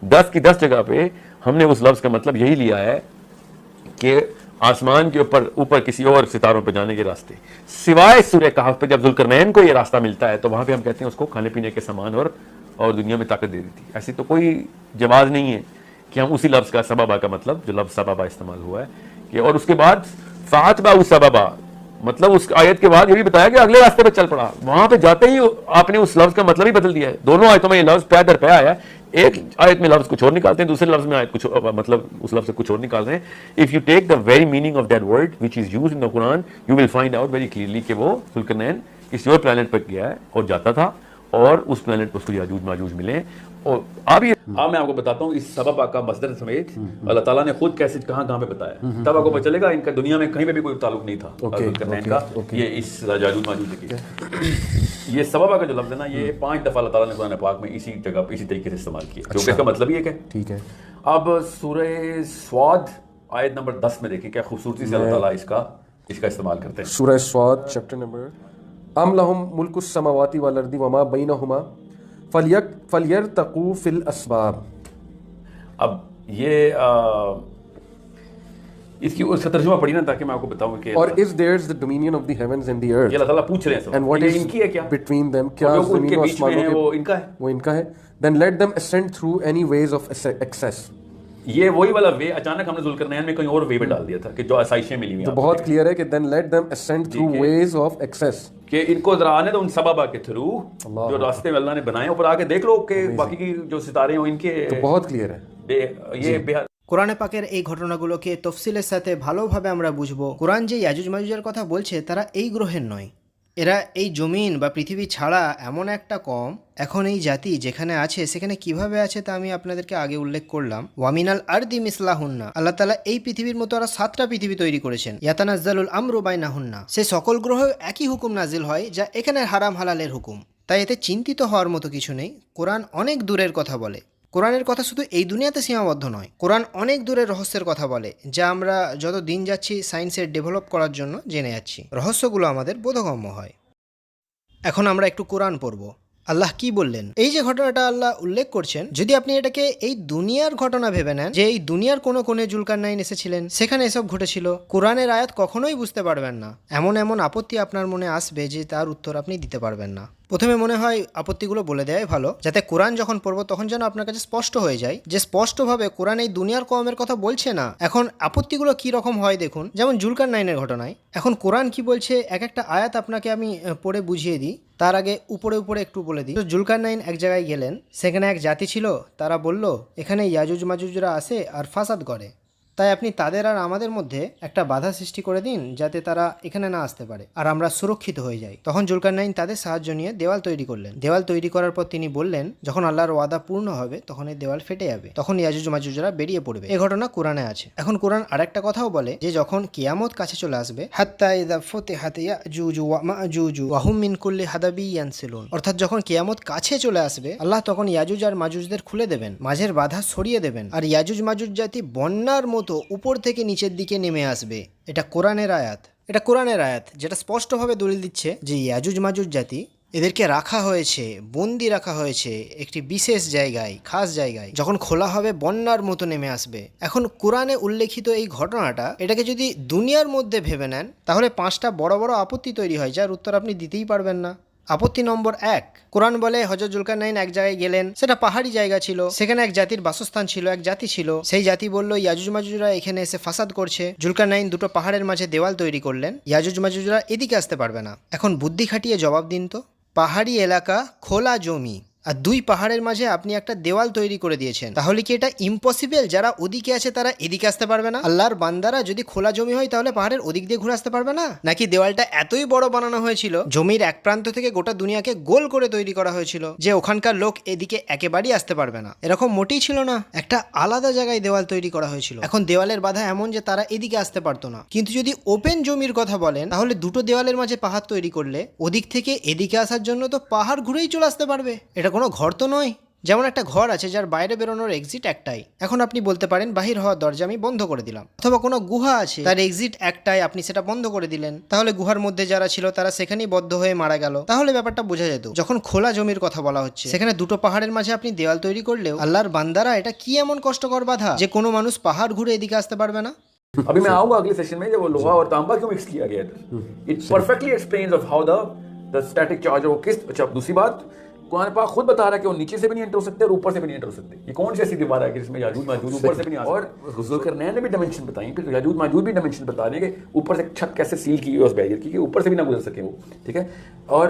S2: 10 की 10 जगह पे हमने उस लफ्ज़ का मतलब यही लिया है कि आसमान के ऊपर किसी और सितारों पर जाने के रास्ते, सिवाय सूरह कहफ पे जब ज़ुल्करनैन को ये रास्ता मिलता है तो वहाँ पे हम कहते हैं उसको खाने पीने के सामान और दुनिया में ताकत दे दी थी। ऐसी तो कोई जवाज़ नहीं है कि हम उसी लफ्ज़ का सबबा का मतलब, जो लफ्ज़ सबबा इस्तेमाल हुआ है कि, और उसके बाद फातबा उस सबबा, मतलब उस आयत के बाद ये भी बताया कि अगले रास्ते पे चल पड़ा। वहां पे जाते ही आपने उस लफ्ज का मतलब ही बदल दिया है। दोनों आयतों में ये लफ्ज पै दर पै आया है। एक आयत में लफ्ज कुछ और निकालते हैं, दूसरे लफ्ज में आयत कुछ मतलब उस लफ्ज से कुछ और निकाल रहे हैं। If you take the very meaning of that word which is used in the Quran, you will find out very clearly कि वो ज़ुल्करनैन किसी और प्लेनेट पर गया है और जाता था, और उस प्लेनेट पर उसको याजूज माजूज मिले। और अब मैं आपको बताता हूँ इस सबब का मसदर समेत अल्लाह ताला ने खुद कैसे कहाँ पे बताया, तब आपको पता चलेगा इनका दुनिया में कहीं पे भी कोई ताल्लुक नहीं था ज़ुल्करनैन का। ये इस याजूज माजूज की ये सबब का जो लफ्ज़ है ना, ये 5 दफ़ा अल्लाह ताला ने कुरान पाक में इसी जगह इसी तरीके से इस्तेमाल किया, जो इसका मतलब ही है।
S3: ठीक है।
S2: अब सूरह स्वाद आयत नंबर 10 में देखिए क्या खूबसूरती से अल्लाह ताला इसका इस्तेमाल करते हैं।
S3: सूरह स्वाद चैप्टर नंबर, अम लहुम मुल्कुस समावाति वल अर्दि वमा बैनहुमा फलियरतकू फिल अस्बाब।
S2: अब ये इसकी उसका तर्जुमा पढ़ी ना ताकि मैं आपको बताऊं कि
S3: और is theirs the dominion of the heavens and the
S2: ये
S3: earth
S2: अल्लाह ताला पूछ रहे हैं सब
S3: and what
S2: ये
S3: is
S2: इनकी है क्या
S3: between them, क्या
S2: और जो
S3: जमीन
S2: उनके
S3: और
S2: बीच में
S3: आसमानों
S2: है
S3: के
S2: वो इनका है।
S3: वो इनका है। then let them ascend through any ways of access।
S2: ये वही वाला वे अचानक हमने जुल्करनैन में कहीं और वे पे डाल दिया था कि जो आसाइशें मिली हुई
S3: तो
S2: हैं
S3: बहुत क्लियर है कि then let them ascend through
S2: ठीक है।
S3: ways of access।
S2: कि इनको जरा आने दो उन सबबा के थ्रू जो रास्ते में अल्लाह ने बनाए ऊपर आके देख लो कि बाकी की जो सितारे हैं इनके
S3: तो बहुत क्लियर है।
S2: ये बेहद
S1: কোরআনে পাকের এই ঘটনাগুলোকে তফসিলের সাথে ভালোভাবে আমরা বুঝবো। কোরআন যে ইয়াজুজ মাজুজের কথা বলছে তারা এই গ্রহের নয়, এরা এই জমিন বা পৃথিবী ছাড়া এমন একটা কম। এখন এই জাতি যেখানে আছে সেখানে কিভাবে আছে তা আমি আপনাদেরকে আগে উল্লেখ করলাম। ওয়ামিনাল আরদি মিসলাহুন্না, আল্লাহ তাআলা এই পৃথিবীর মতো আরো 7টা পৃথিবী তৈরি করেছেন। ইয়াতানাজ্জালুল আমরু বাইনাহুন্না, সেই সকল গ্রহে একই হুকুম নাজিল হয় যা এখানে হারাম হালালের হুকুম। তাই এতে চিন্তিত হওয়ার মতো কিছু নেই। কোরআন অনেক দূরের কথা বলে। কোরআনের কথা শুধু এই দুনিয়াতে সীমাবদ্ধ নয়, কোরআন অনেক দূরের রহস্যের কথা বলে যা আমরা যত দিন যাচ্ছি সায়েন্সের ডেভেলপ করার জন্য জেনে যাচ্ছি। রহস্যগুলো আমাদের বোধগম্য হয়। এখন আমরা একটু কোরআন পড়ব। আল্লাহ কি বললেন? এই যে ঘটনাটা আল্লাহ উল্লেখ করছেন, যদি আপনি এটাকে এই দুনিয়ার ঘটনা ভেবে নেন যে এই দুনিয়ার কোনো কোণে জুলকারনাইন এসেছিলেন, সেখানে এসব ঘটেছিল, কোরআনের আয়াত কখনোই বুঝতে পারবেন না। এমন এমন আপত্তি আপনার মনে আসবে যে তার উত্তর আপনি দিতে পারবেন না। প্রথমে মনে হয় আপত্তিগুলো বলে দেওয়াই ভালো, যাতে কোরআন যখন পড়বো তখন যেন আপনার কাছে স্পষ্ট হয়ে যায় যে স্পষ্টভাবে কোরআন এই দুনিয়ার কওমের কথা বলছে না। এখন আপত্তিগুলো কি রকম হয় দেখুন, যেমন জুলকারনাইনের ঘটনায়। এখন কোরআন কি বলছে এক একটা আয়াত আপনাকে আমি পড়ে বুঝিয়ে দিই। তার আগে উপরে উপরে একটু বলে দিই। তো জুলকারনাইন এক জায়গায় গেলেন, সেখানে এক জাতি ছিল, তারা বলল এখানে ইয়াজুজ মাজুজরা আসে আর ফাসাদ করে, তাই আপনি তাদের আর আমাদের মধ্যে একটা বাধা সৃষ্টি করে দিন যাতে তারা এখানে না আসতে পারে আর আমরা সুরক্ষিত হয়ে যাই। তখন জুলকারনাইন তাদের সাহায্য নিয়ে দেওয়াল তৈরি করলেন। দেওয়াল তৈরি করার পর তিনি বললেন যখন আল্লাহর ওয়াদা পূর্ণ হবে তখন এই দেওয়াল ফেটে যাবে, তখন ইয়াজুজ মাজুজরা বেরিয়ে পড়বে। এই ঘটনা কোরআনে আছে। এখন কোরআন আরেকটা কথাও বলে যে যখন কিয়ামত কাছে চলে আসবে, হাত্তা ইযা ফুতিহাত ইয়াজুজ ওয়া মাজুজ ওয়া হুম মিন কুল্লি হাদাবি ইয়ানসিলুন, অর্থাৎ যখন কিয়ামত কাছে চলে আসবে আল্লাহ তখন ইয়াজুজ আর মাজুজদের খুলে দেবেন, মাঝের বাধা সরিয়ে দেবেন, আর ইয়াজুজ মাজুজ জাতি বন্যার মতো উপর থেকে নিচের দিকে নেমে আসবে। এটা কোরআনের আয়াত। এটা কোরআনের আয়াত যেটা স্পষ্টভাবে দলিল দিচ্ছে যে ইয়াজুজ মাজুজ জাতি এদেরকে রাখা হয়েছে, বন্দি রাখা হয়েছে একটি বিশেষ জায়গায়, খাস জায়গায়, যখন খোলা হবে বন্যার মতো নেমে আসবে। এখন কোরআনে উল্লেখিত এই ঘটনাটা এটাকে যদি দুনিয়ার মধ্যে ভেবে নেন তাহলে 5টা বড় বড় আপত্তি তৈরি হয় যার উত্তর আপনি দিতেই পারবেন না। আপত্তি নম্বর 1, কোরআন বলে হযরত জুলকারনাইন এক জায়গায় গেলেন, সেটা পাহাড়ি জায়গা ছিল, সেখানে এক জাতির বাসস্থান ছিল, এক জাতি ছিল। সেই জাতি বলল ইয়াজুজ মাজুজরা এখানে এসে ফাসাদ করছে। জুলকারনাইন দুটো পাহাড়ের মাঝে দেওয়াল তৈরি করলেন, ইয়াজুজ মাজুজরা এদিকে আসতে পারবে না। এখন বুদ্ধি খাটিয়ে জবাব দিন তো, পাহাড়ি এলাকা, খোলা জমি, আর 2 পাহাড়ের মাঝে আপনি একটা দেওয়াল তৈরি করে দিয়েছেন, তাহলে কি এটা ইম্পসিবল যারা ওদিকে আছে তারা এদিকে আসতে পারবে না? আল্লাহর বান্দারা যদি খোলা জমি হয় তাহলে পাহাড়ের ওদিক দিয়ে ঘুরে আসতে পারবে না? নাকি দেওয়ালটা এতই বড় বানানো হয়েছিল, জমির এক প্রান্ত থেকে গোটা দুনিয়াকে গোল করে তৈরি করা হয়েছিল যে ওখানকার লোক এদিকে একেবারেই আসতে পারবে না? এরকম মোটেই ছিল না, একটা আলাদা জায়গায় দেওয়াল তৈরি করা হয়েছিল। এখন দেওয়ালের বাধা এমন যে তারা এদিকে আসতে পারতো না। কিন্তু যদি ওপেন জমির কথা বলেন তাহলে দুটো দেওয়ালের মাঝে পাহাড় তৈরি করলে ওদিক থেকে এদিকে আসার জন্য তো পাহাড় ঘুরেই চলে আসতে পারবে। এটা কোনো ঘর তো নয়। যেমন একটা ঘর আছে যার বাইরে বেরোনোর এক্সিট একটাই, এখন আপনি বলতে পারেন বাহির হওয়ার দরজা আমি বন্ধ করে দিলাম। অথবা কোনো গুহা আছে তার এক্সিট একটাই, আপনি সেটা বন্ধ করে দিলেন, তাহলে গুহার মধ্যে যারা ছিল তারা সেখানেই বদ্ধ হয়ে মারা গেল। তাহলে ব্যাপারটা বোঝা যেত। যখন খোলা জমির কথা বলা হচ্ছে সেখানে দুটো পাহাড়ের মাঝে আপনি দেওয়াল তৈরি করলেও আল্লাহর বান্দারা এটা কি এমন কষ্টকর বাধা যে কোনো মানুষ পাহাড় ঘুরে এদিকে আসতে পারবে না?
S2: अभी मैं आऊंगा अगले सेशन में जब वो लोहा और तांबा क्यों मिक्स किया गया था। It perfectly explains of how the static charge वो किस। अच्छा, दूसरी बात, कुरान पाक खुद बता रहा है कि वो नीचे से भी नहीं एंटर हो सकते और ऊपर से भी नहीं एंटर हो सकते। ये कौन सी ऐसी दीवार है कि जिसमें याजूज माजूज ऊपर से भी नहीं आ सकते? और जुल्करनैन ने भी डायमेंशन बताई, फिर याजूज माजूज भी डायमेंशन बता रहे हैं कि ऊपर से छत कैसे सील की है उस बैरियर की कि ऊपर से भी ना गुजर सके वो, ठीक है। और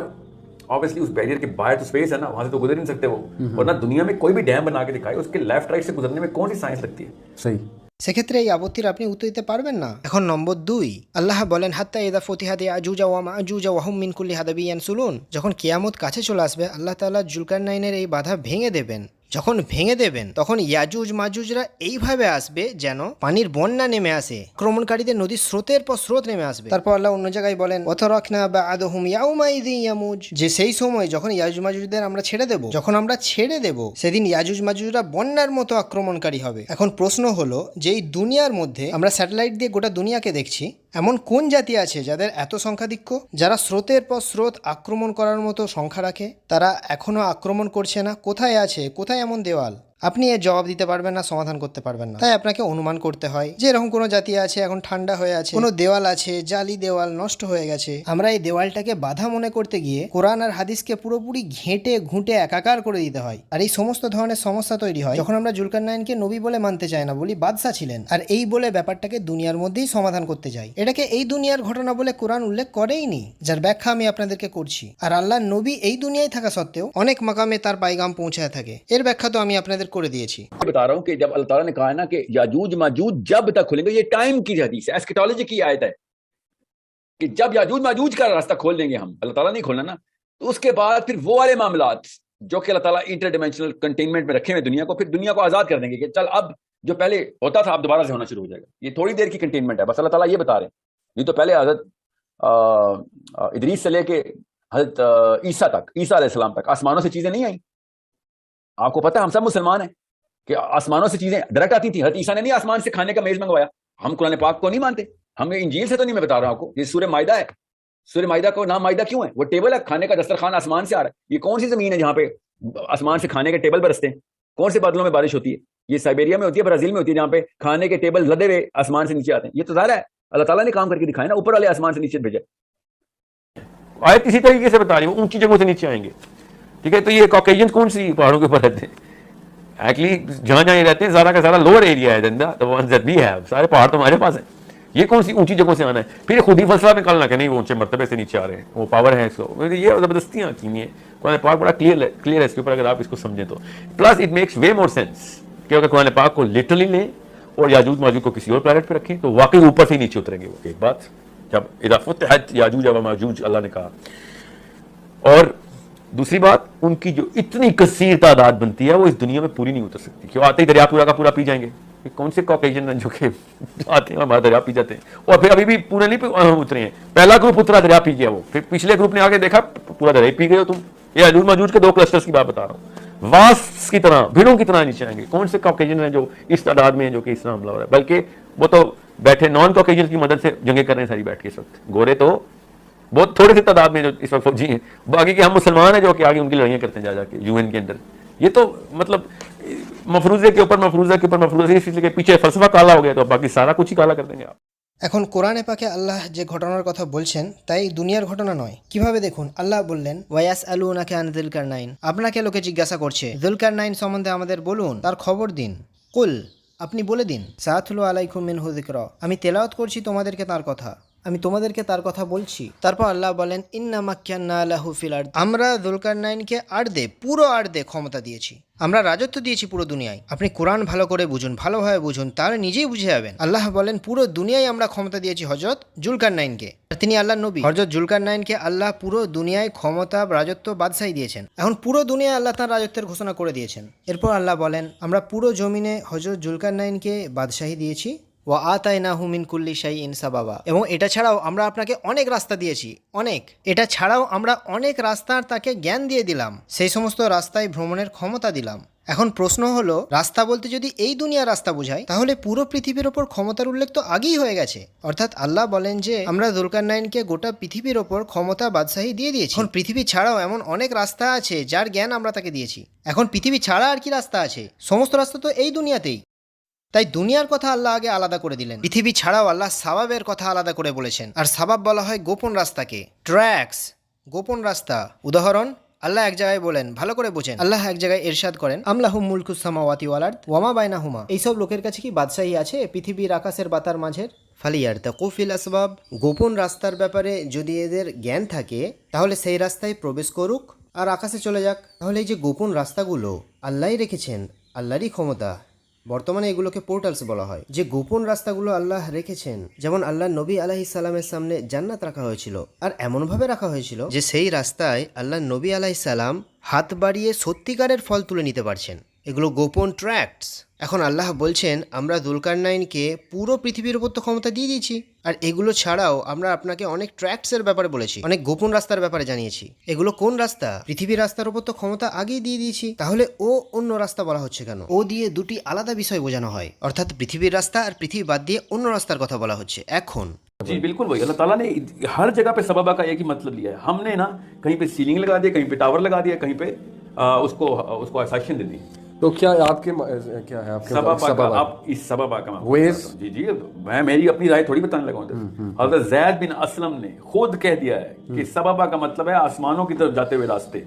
S2: ऑब्वियसली उस बैरियर के बाहर तो स्पेस है ना, वहां से तो गुजर नहीं सकते वो। और ना दुनिया में कोई भी डैम बना के दिखाए उसके लेफ्ट राइट से गुजरने में कौन सी साइंस लगती है?
S3: सही।
S1: সেক্ষেত্রে এই আপত্তির আপনি উত্তর দিতে পারবেন না। এখন নম্বর 2, আল্লাহ বলেন হাত্তা ইযা ফুতিহাত ইয়াজুজ ওয়া মাজুজ ওয়া হুম মিন কুল্লি হাদাবি ইয়ানসুলুন, যখন কিয়ামত কাছে চলে আসবে আল্লাহ তাআলা জুলকারনাইনের এই বাধা ভেঙে দেবেন। যখন ভেঙে দেবেন তখন ইয়াজুজ মাজুজরা এইভাবে আসবে যেন পানির বন্যা নেমে আসে, আক্রমণকারীদের নদীর স্রোতের পর স্রোত নেমে আসবে। তারপর আল্লাহ অন্য জায়গায় বলেন ওয়াতারাকনা বা'আদহুম ইয়াউমাইযিন ইয়ামুজ, যে সেই সময় যখন ইয়াজুজ মাজুজদের আমরা ছেড়ে দেব, যখন আমরা ছেড়ে দেব সেদিন ইয়াজুজ মাজুজরা বন্যার মতো আক্রমণকারী হবে। এখন প্রশ্ন হলো যে এই দুনিয়ার মধ্যে আমরা স্যাটেলাইট দিয়ে গোটা দুনিয়াকে দেখছি, এমন কোন জাতি আছে যাদের এত সংখ্যাধিক্য, যারা স্রোতের পর স্রোত আক্রমণ করার মতো সংখ্যা রাখে? তারা এখনো আক্রমণ করছে না। কোথায় আছে, কোথায় এমন দেওয়াল? আপনি এর জবাব দিতে পারবেন না, সমাধান করতে পারবেন না, তাই আপনাকে অনুমান করতে হয় যে এরকম কোনো জাতি আছে এখন ঠান্ডা হয়ে আছে, কোনো দেওয়াল আছে জালি দেওয়াল নষ্ট হয়ে গেছে। আমরা এই দেওয়ালটাকে বাধা মনে করতে গিয়ে কোরআন আর হাদিসকে পুরোপুরি ঘেঁটে ঘুঁটে একাকার করে দিতে হয়। আর এই সমস্ত ধরনের সমস্যা তৈরি হয় যখন আমরা জুলকারনাইনকে নবী বলে মানতে চাই না, বলি বাদশা ছিলেন, আর এই বলে ব্যাপারটাকে দুনিয়ার মধ্যেই সমাধান করতে যাই। এটাকে এই দুনিয়ার ঘটনা বলে কোরআন উল্লেখ করেইনি, যার ব্যাখ্যা আমি আপনাদেরকে করছি। আর আল্লাহর নবী এই দুনিয়ায় থাকা সত্ত্বেও অনেক মাকামে তার পাইগাম পৌঁছায় থাকে, এর ব্যাখ্যা তো আমি আপনাদের করে দিয়েছি।
S2: बता रहा हूं कि जब अल्लाह ताला ने कहा ना कि याजूज माजूज जब तक खुलेंगे, ये टाइम की हदीस है, एस्केटोलॉजी की आयत है कि जब याजूज माजूज का रास्ता खोल देंगे हम, अल्लाह ताला नहीं खोलना ना, तो उसके बाद फिर वो वाले मामलात जो कि अल्लाह ताला इंटरडिमेंशनल कंटेनमेंट में रखे हुए दुनिया को, फिर दुनिया को आजाद कर देंगे कि चल अब जो पहले होता था अब दोबारा से होना शुरू हो जाएगा। ये थोड़ी देर की कंटेनमेंट है, बस अल्लाह ताला ये बता रहे हैं। ये तो पहले हजरत इदरीस से लेके हजरत ईसा तक, ईसा अलैहिस्सलाम तक आसमानों से चीजें नहीं आई। आपको पता है हम सब मुसलमान हैं कि आसमानों से चीजें डायरेक्ट आती थी। हजरत ईसा ने नहीं आसमान से खाने का मेज मंगवाया। हम कुरान पाक को नहीं मानते, हम इंजील से तो नहीं, मैं बता रहा हूं आपको। ये सूरह माइदा है, सूरह माइदा को नाम माइदा क्यों है? वो टेबल है, खाने का दस्तरखान आसमान से आ रहा है। ये कौन सी जमीन है जहां पे आसमान से खाने के टेबल बरसते हैं? कौन से बादलों में बारिश होती है? ये साइबेरिया में होती है, ब्राजील में होती है, जहां पे खाने के टेबल लदे हुए आसमान से नीचे आते हैं। ये तो जाहिर है अल्लाह ताला ने काम करके दिखाया ना, ऊपर वाले आसमान से नीचे भेजा।
S4: आयत इसी तरीके से बता रही हूँ, ऊंची जगहों से नीचे आएंगे। ठीक है, तो ये कॉकेशियंस कौन सी पहाड़ों के ऊपर रहते हैं? एक्चुअली जहां जहां ये रहते हैं सारा का सारा लोअर एरिया है, सारे पहाड़ तो हमारे पास है। ये कौन सी ऊंची जगहों से आना है? फिर खुद ही फैसला निकालना कि नहीं वो ऊंचे मर्तबे से नीचे आ रहे हैं, वो पावर है इसको, ये जबरदस्तियां की है। कुरान पाक बड़ा क्लियर है इसके ऊपर, अगर आप इसको समझें तो। Plus it makes way more sense कि अगर कुरान पाक को लिटरली लें और याजूज माजूज को किसी और प्लैनेट पे रखें तो वाकई ऊपर से ही नीचे उतरेंगे वो। एक बात, जब इदाफत याजूज व माजूज अल्लाह ने कहा, और दूसरी बात उनकी जो इतनी कसीर तादाद बनती है वो इस दुनिया में पूरी नहीं उतर सकती। क्यों? आते ही दरिया पूरा का पूरा पी जाएंगे। कौन से कॉकेशियन जो कि आते हैं हमारा दरिया पी जाते हैं, और फिर अभी भी पूरे नहीं उतरे हैं। पहला ग्रुप उतरा, दरिया पी गया वो, फिर पिछले ग्रुप ने आगे देखा पूरा दरिया पी गए हो तुम। ये याजूज माजूज के 2 क्लस्टर्स की बात बता रहा हूँ, वास की तरह, भीड़ों की तरह नीचे आएंगे। कौन से कॉकेशियन है जो इस तादाद में है जो कि इस तरह हमला हो रहा है? बल्कि वो तो बैठे नॉन कॉकेशियन की मदद से जंगे कर रहे हैं सारी बैठ के इस वक्त। गोरे तो बहुत थोड़ी सी तादाद में जो इस वक्त फौजी हैं, बाकी के हम मुसलमान हैं जो कि आगे उनकी लड़ाइयाँ करते हैं जा जाके यूएन के अंदर। ये तो मतलब मफरूजे के ऊपर मफरूजा के ऊपर मफरूजा, इसलिए पीछे फलसफा काला हो गया तो बाकी सारा कुछ ही काला कर देंगे आप।
S1: এখন কোরআনে পাকে আল্লাহ যে ঘটনার কথা বলছেন তাই দুনিয়ার ঘটনা নয়। কিভাবে দেখুন, আল্লাহ বললেন ওয়াস আলুনাকে আন যুলকারনাইন, আপনাকে লোকে জিজ্ঞাসা করছে যুলকারনাইন সম্বন্ধে আমাদের বলুন, তার খবর দিন। কুল, আপনি বলে দিন, সাআতুলু আলাইকুম মিনহু যিকরা, আমি তেলাওয়াত করছি তোমাদেরকে তার কথা, আমি তোমাদেরকে তার কথা বলছি। তারপর আল্লাহ বলেন ইন্না মাক্কান্না লাহু ফিল আরদ, আমরা যুলকারনাইনকে আরদে, পুরো আরদে ক্ষমতা দিয়েছি, আমরা রাজত্ব দিয়েছি পুরো দুনিয়ায়। আপনি কোরআন ভালো করে বুঝুন, ভালোভাবে বুঝুন, তার নিজেই বুঝে যাবেন। আল্লাহ বলেন পুরো দুনিয়ায় আমরা ক্ষমতা দিয়েছি হযরত যুলকারনাইনকে, আর তিনি আল্লাহর নবী। হযরত যুলকারনাইনকে আল্লাহ পুরো দুনিয়ায় ক্ষমতা, রাজত্ব, বাদশাহী দিয়েছেন। এখন পুরো দুনিয়ায় আল্লাহ তার রাজত্বের ঘোষণা করে দিয়েছেন। এরপর আল্লাহ বলেন আমরা পুরো জমিনে হযরত যুলকারনাইনকে বাদশাহী দিয়েছি। ওয়া আতাইনাহু মিন কুল্লি শাইইন সাবাবা, এবং এটা ছাড়াও আমরা আপনাকে অনেক রাস্তা দিয়েছি, অনেক। এটা ছাড়াও আমরা অনেক রাস্তার তাকে জ্ঞান দিয়ে দিলাম, সেই সমস্ত রাস্তায় ভ্রমণের ক্ষমতা দিলাম। এখন প্রশ্ন হলো, রাস্তা বলতে যদি এই দুনিয়ার রাস্তা বোঝায় তাহলে পুরো পৃথিবীর ওপর ক্ষমতার উল্লেখ তো আগেই হয়ে গেছে। অর্থাৎ আল্লাহ বলেন যে আমরা যুলকারনাইনকে গোটা পৃথিবীর ওপর ক্ষমতা, বাদশাহী দিয়ে দিয়েছি। এখন পৃথিবী ছাড়াও এমন অনেক রাস্তা আছে যার জ্ঞান আমরা তাকে দিয়েছি। এখন পৃথিবী ছাড়া আর কি রাস্তা আছে? সমস্ত রাস্তা তো এই দুনিয়াতেই। তাই দুনিয়ার কথা আল্লাহ আগে আলাদা করে দিলেন। পৃথিবী ছাড়াও আল্লাহ সাবাবের কথা আলাদা করে বলেছেন। আর সাবাব বলা হয় গোপন রাস্তাকে, ট্র্যাক্স, গোপন রাস্তা। উদাহরণ, আল্লাহ এক জায়গায় বলেন, ভালো করে বোঝেন, আল্লাহ এক জায়গায় ইরশাদ করেন আমলাহুম মুলকুস সামাওয়াতি ওয়াল আরদ ওয়া মা বাইনাহুমা, এইসব লোকের কাছে কি বাদশাহী আছে পৃথিবীর আকাশের বাতার মাঝের? ফালিয়ারতাকু ফিল আসবাব, গোপন রাস্তার ব্যাপারে যদি এদের জ্ঞান থাকে তাহলে সেই রাস্তায় প্রবেশ করুক আর আকাশে চলে যাক। তাহলে এই যে গোপন রাস্তাগুলো আল্লাহই রেখেছেন, আল্লাহরই ক্ষমতা। বর্তমানে এগুলোকে পোর্টালস বলা হয়। যে গোপন রাস্তাগুলো আল্লাহ রেখেছেন, যেমন আল্লাহ নবী আলাইহিস সালামের সামনে জান্নাত রাখা হয়েছিল, আর এমনভাবে রাখা হয়েছিল যে সেই রাস্তায় আল্লাহ নবী আলাইহিস সালাম হাত বাড়িয়ে সত্যিকারের ফল তুলে নিতে পারছেন। এগুলো গোপন ট্র্যাক্টস। এখন আল্লাহ বলছেন আমরা যুলকারনাইনকে পুরো পৃথিবীর উপর তো ক্ষমতা দিয়ে দিয়েছি, আর এগুলো ছাড়াও আমরা আপনাকে অনেক ট্র্যাক্টসের ব্যাপারে বলেছি, অনেক গোপন রাস্তার ব্যাপারে জানিয়েছি। এগুলো কোন রাস্তা? পৃথিবীর রাস্তার উপর তো ক্ষমতা আগেই দিয়ে দিয়েছি, তাহলে ও অন্য রাস্তা বলা হচ্ছে কেন? ও দিয়ে দুটি আলাদা বিষয় বোঝানো হয়, অর্থাৎ পৃথিবীর রাস্তা আর পৃথিবী বাদ দিয়ে অন্য রাস্তার কথা বলা হচ্ছে। এখন
S2: जी बिल्कुल वही, अल्लाह ताला ने हर जगह पे सबबा का एक ही मतलब लिया है। हमने ना कहीं पे सीलिंग लगा दिया, कहीं पे टावर लगा दिया, कहीं पे उसको आसाइशन दे दी। तो
S3: तो क्या आपके क्या है आपके
S2: सबबा का,
S3: सबबा?
S2: अब इस सबबा का मैं आपको
S3: Ways?
S2: बताता हूं। जी जी, मैं मेरी अपनी राय थोड़ी बताने लगा हूं। हज़रत ज़ैद बिन असलम ने खुद कह दिया है कि सबबा का मतलब है आसमानों की तरफ जाते हुए रास्ते।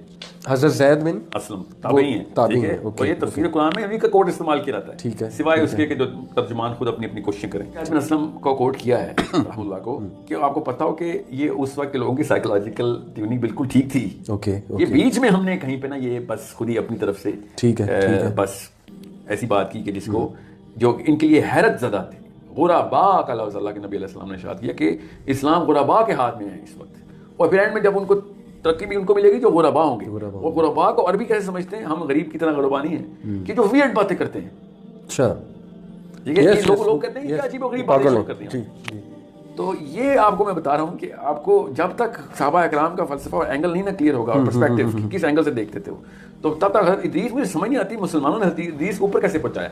S3: हज़रत ज़ैद बिन
S2: असलम ताबई हैं,
S3: ताबई
S2: ठीक है।
S3: हैं, ओके,
S2: और ये तफसीर कुरान में उन्हीं का कोड इस्तेमाल किया जाता है,
S3: ठीक है,
S2: सिवाय
S3: ठीक
S2: उसके कि जो तर्जुमान खुद अपनी अपनी कोशिशें करें। ज़ैद बिन असलम को कोट किया है रहमतुल्लाह को कि आपको पता हो कि ये उस वक्त के लोगों की साइकोलॉजिकल ट्यूनिंग बिल्कुल ठीक थी।
S3: ओके
S2: ये
S3: ओके
S2: बीच में हमने कहीं पे ना ये बस खुद ही अपनी तरफ से
S3: ठीक है।
S2: बस ऐसी बात की कि जिसको जो इनके लिए हैरत ज़दा थी। गुराबा का लफ्ज़ अल्लाह के नबी अलैहि सलाम ने इरशाद किया कि इस्लाम गुराबा के हाथ में है इस वक्त, और फिर एंड में जब उनको तरक्की भी उनको मिलेगी जो गुराबा होंगे। और गुराबा को अरबी कैसे समझते हैं? हम गरीब की तरह गुराबा नहीं है कि जो वियर्ड बातें करते हैं,
S3: अच्छा
S2: ठीक है। लोग कहते हैं कि अजीब और गरीब बातें शुरू करते हैं।
S3: जी जी
S2: तो ये आपको मैं बता रहा हूँ कि आपको जब तक सहाबा इकराम का फलसफा और एंगल नहीं ना क्लियर होगा, और पर्सपेक्टिव किस एंगल से देखते थे वो, तो तब तक हज़रत इदरीस मुझे समझ नहीं आती मुसलमानों ने हज़रत इदरीस को ऊपर कैसे पहुंचाया।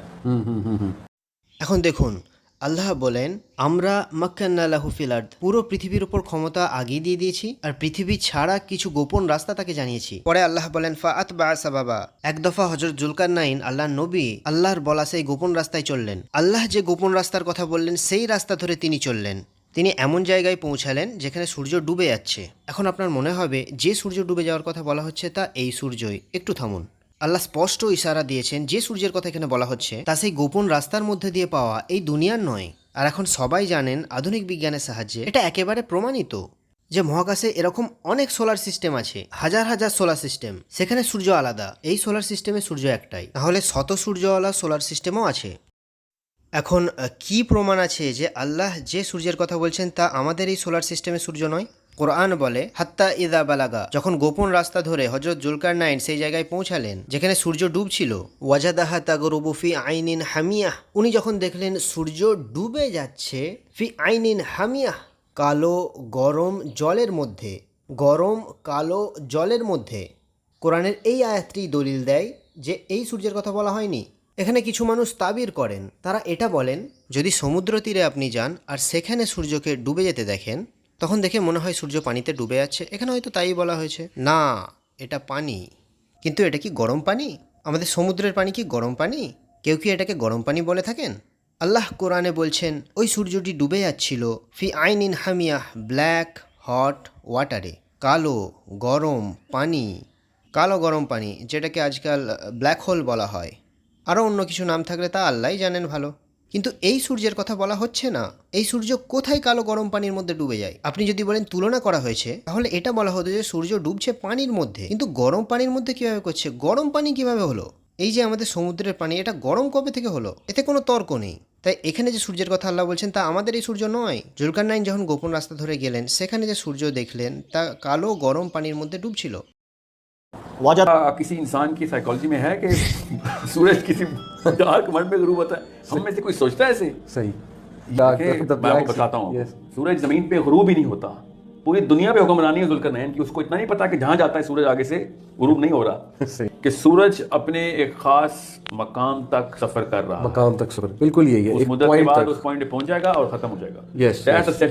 S1: এখন দেখুন, আল্লাহ বলেন আমরা মাক্কান্না লাহু ফিল আরদ, পুরো পৃথিবীর উপর ক্ষমতা আগিয়ে দিয়ে দিয়েছি আর পৃথিবী ছাড়া কিছু গোপন রাস্তা তাকে জানিয়েছি। পরে আল্লাহ বলেন ফাআতবা সাবাবা, এক দফা হযরত জুলকারনাইন আল্লাহর নবী আল্লাহর বলা সেই গোপন রাস্তায় চললেন। আল্লাহ যে গোপন রাস্তার কথা বললেন সেই রাস্তা ধরে তিনি চললেন। তিনি এমন জায়গায় পৌঁছালেন যেখানে সূর্য ডুবে যাচ্ছে। এখন আপনার মনে হবে যে সূর্য ডুবে যাওয়ার কথা বলা হচ্ছে তা এই সূর্যই। একটু থামুন, আল্লাহ স্পষ্ট ইশারা দিয়েছেন যে সূর্যের কথা এখানে বলা হচ্ছে তা সেই গোপন রাস্তার মধ্যে দিয়ে পাওয়া এই দুনিয়ার নয়। আর এখন সবাই জানেন আধুনিক বিজ্ঞানের সাহায্যে এটা একেবারে প্রমাণিত যে মহাকাশে এরকম অনেক সোলার সিস্টেম আছে, হাজার হাজার সোলার সিস্টেম, সেখানে সূর্য আলাদা, এই সোলার সিস্টেমে সূর্য একটাই, তাহলে শত সূর্যওয়ালা সোলার সিস্টেমও আছে। এখন কি প্রমাণ আছে যে আল্লাহ যে সূর্যের কথা বলছেন তা আমাদের এই সোলার সিস্টেমে সূর্য নয়? কোরআন বলে হাত্তা ইদা বালাগা, যখন গোপন রাস্তা ধরে হযরত জুলকারনাইন সেই জায়গায় পৌঁছালেন যেখানে সূর্য ডুবছিল, ওয়াজাদাহা তাগরুবু ফি আইনিন হামিয়াহ, উনি যখন দেখলেন সূর্য ডুবে যাচ্ছে ফি আইনিন হামিয়াহ, কালো গরম জলের মধ্যে, গরম কালো জলের মধ্যে। কোরআনের এই আয়াতটি দলিল দেয় যে এই সূর্যের কথা বলা হয়নি। এখানে কিছু মানুষ তাবির করেন, তারা এটা বলেন যদি সমুদ্র তীরে আপনি যান আর সেখানে সূর্যকে ডুবে যেতে দেখেন, তখন দেখে মনে হয় সূর্য পানিতে ডুবে যাচ্ছে, এখানে হয়তো তাই বলা হয়েছে। না, এটা পানি, কিন্তু এটা কি গরম পানি? আমাদের সমুদ্রের পানি কি গরম পানি? কেউ কি এটাকে গরম পানি বলে থাকেন? আল্লাহ কোরআনে বলছেন ওই সূর্যটি ডুবে যাচ্ছিল ফি আইনিন হামিয়াহ, ব্ল্যাক হট ওয়াটারে, কালো গরম পানি, কালো গরম পানি, যেটাকে আজকাল ব্ল্যাক হোল বলা হয়। আরও অন্য কিছু নাম থাকলে তা আল্লাহই জানেন ভালো, কিন্তু এই সূর্যের কথা বলা হচ্ছে না। এই সূর্য কোথায় কালো গরম পানির মধ্যে ডুবে যায়? আপনি যদি বলেন তুলনা করা হয়েছে, তাহলে এটা বলা হতো যে সূর্য ডুবছে পানির মধ্যে, কিন্তু গরম পানির মধ্যে কিভাবে করছে? গরম পানি কিভাবে হলো? এই যে আমাদের সমুদ্রের পানি, এটা গরম কবে থেকে হলো? এতে কোনো তর্ক নেই। তাই এখানে যে সূর্যের কথা আল্লাহ বলছেন তা আমাদের এই সূর্য নয়। জুলকারনাইন যখন গোপন রাস্তা ধরে গেলেন, সেখানে যে সূর্য দেখলেন তা কালো গরম পানির মধ্যে ডুবছিল।
S2: किसी इंसान की साइकोलॉजी में है कि सूरज किसी डार्क मड में गुरूब होता है? हम में से कोई सोचता है ऐसे?
S3: सही।
S2: मैं आपको बताता हूँ, सूरज जमीन पे गुरूब ही नहीं होता। पूरी दुनिया पे हुक्मरानी है जुल्करनैन की, उसको इतना नहीं पता कि जहाँ जाता है सूरज आगे से गुरूब नहीं हो रहा, कि सूरज अपने एक खास मकाम तक सफर कर रहा है।
S3: मकाम तक सफर, बिल्कुल यही है,
S2: उस
S3: एक
S2: मुद्दत के
S3: पॉइंट
S2: बाद
S3: तक
S2: उस पॉइंट पे पहुंच जाएगा और खत्म हो जाएगा।
S3: यस,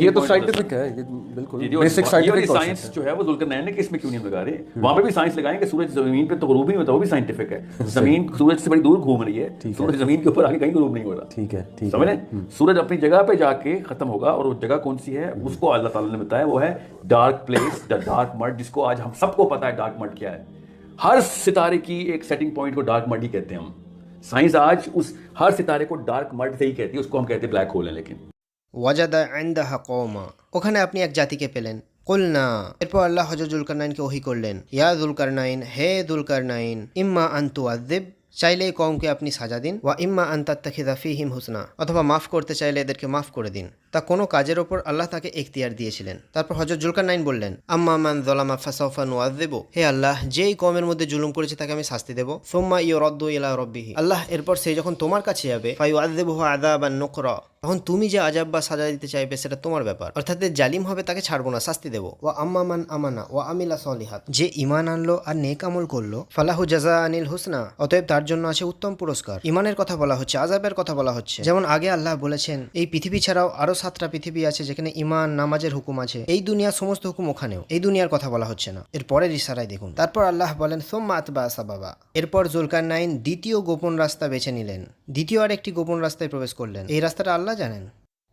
S3: ये तो साइंटिफिक है, ये बिल्कुल बेसिक साइंटिफिक
S2: साइंस जो है वो जुल्करनैन ने कि इसमें क्यों नहीं लगा रहे, वहां पे भी साइंस लगाएंगे। सूरज जमीन पे तो गुरूब नहीं होता, वो भी साइंटिफिक है। जमीन सूरज से बड़ी दूर घूम रही है, सूरज जमीन के ऊपर आगे कहीं गुरूब नहीं हो रहा।
S3: ठीक है, ठीक है,
S2: समझ रहे? सूरज अपनी जगह पे जाके खत्म होगा, और वो जगह कौन सी है उसको अल्लाह ताला ने बताया, वो है dark place, the dark mud, जिसको आज हम सबको पता है डार्क मड क्या है। हर सितारे की एक सेटिंग पॉइंट को डार्क मड ही कहते हैं हम। साइंस आज उस हर सितारे को डार्क मड से ही कहती है, उसको हम कहते हैं ब्लैक होल है। लेकिन
S1: ওয়াজাদা ইনদাহা কওমা, ওখানে আপনি এক জাতিকে পেলেন। কুলনা, এরপর আল্লাহ হযরত জুলকারনাইনকে ওহী করলেন, ইয়া জুলকারনাইন, হে জুলকারনাইন, ইম্মা আন তুআযিব, চাইলে এই কওমকে আপনি সাজা দিন, ওয়া ইম্মা আন তাত্তাখিযা ফীহিম হুসনা, অথবা মাফ করতে চাইলে এদেরকে মাফ করে দিন। তা কোনো কাজের ওপর আল্লাহ তাকে এখতিয়ার দিয়েছিলেন। তারপর হযরত জুলকারনাইন বললেন, আম্মা মান যালামা ফাসাউফা নুআযিবু, হে আল্লাহ, যেই কওমের মধ্যে জুলুম করেছে তাকে আমি শাস্তি দেব। সুম্মা ইউরাদ্দু ইলা রাব্বিহি, আল্লাহ এরপর সে যখন তোমার কাছে যাবে, ফায়ুআযিবুহু আযাবান নুকরা, তখন তুমি যে আযাব বা সাজা দিতে চাইবে সেটা তোমার ব্যাপার, অর্থাৎ যে জালিম হবে তাকে ছাড়বো না, শাস্তি দেব। ওয়া আম্মা মান আমানা ওয়া আমিলা সলিহাত, যে ঈমান আনলো আর নেক আমল করলো, ফালাহু জাযাআনিল হুসনা, অতএব তার জন্য আছে উত্তম পুরস্কার। ঈমানের কথা বলা হচ্ছে, আযাবের কথা বলা হচ্ছে। যেমন আগে আল্লাহ বলেছেন এই পৃথিবী ছাড়াও আরো সাতটা পৃথিবী আছে যেখানে ইমান নামাজের হুকুম আছে, এই দুনিয়ার সমস্ত হুকুম ওখানেও, এই দুনিয়ার কথা বলা হচ্ছে না। এর পরের ইশারায় দেখুন, তারপর আল্লাহ বলেন সুম্মা আতবা সাবাবা, এরপর জুলকারনাইন দ্বিতীয় গোপন রাস্তা বেছে নিলেন, দ্বিতীয় আর একটি গোপন রাস্তায় প্রবেশ করলেন। এই রাস্তাটা আল্লাহ জানেন।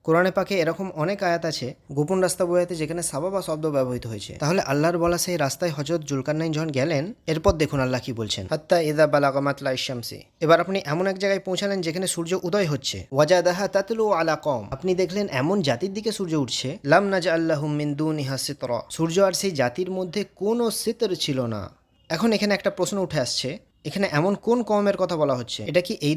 S1: কোরআনে পাকে এরকম অনেক আয়াত আছে গোপন রাস্তা বোঝাতে যেখানে সাবাবা শব্দ ব্যবহৃত হয়েছে। তাহলে আল্লাহর বলা সেই রাস্তায় হযরত জুলকারনাইন যখন গেলেন, এরপর দেখুন আল্লাহ কি বলছেন, হাত্তা ইযা বালাগা মাতলা ইশ-শামসি, এবার আপনি এমন এক জায়গায় পৌঁছালেন যেখানে সূর্য উদয় হচ্ছে, ওয়াজাদাহা তাতলু আলা কওম, আপনি দেখলেন এমন জাতির দিকে সূর্য উঠছে, লাম নাজআল লাহুম মিন দুনিহা সিতরা, সূর্য আর সেই জাতির মধ্যে কোনো সিতর ছিল না। এখন এখানে একটা প্রশ্ন উঠে আসছে, এখানে এমন কোন কওমের কথা বলা হচ্ছে? এটা কি এই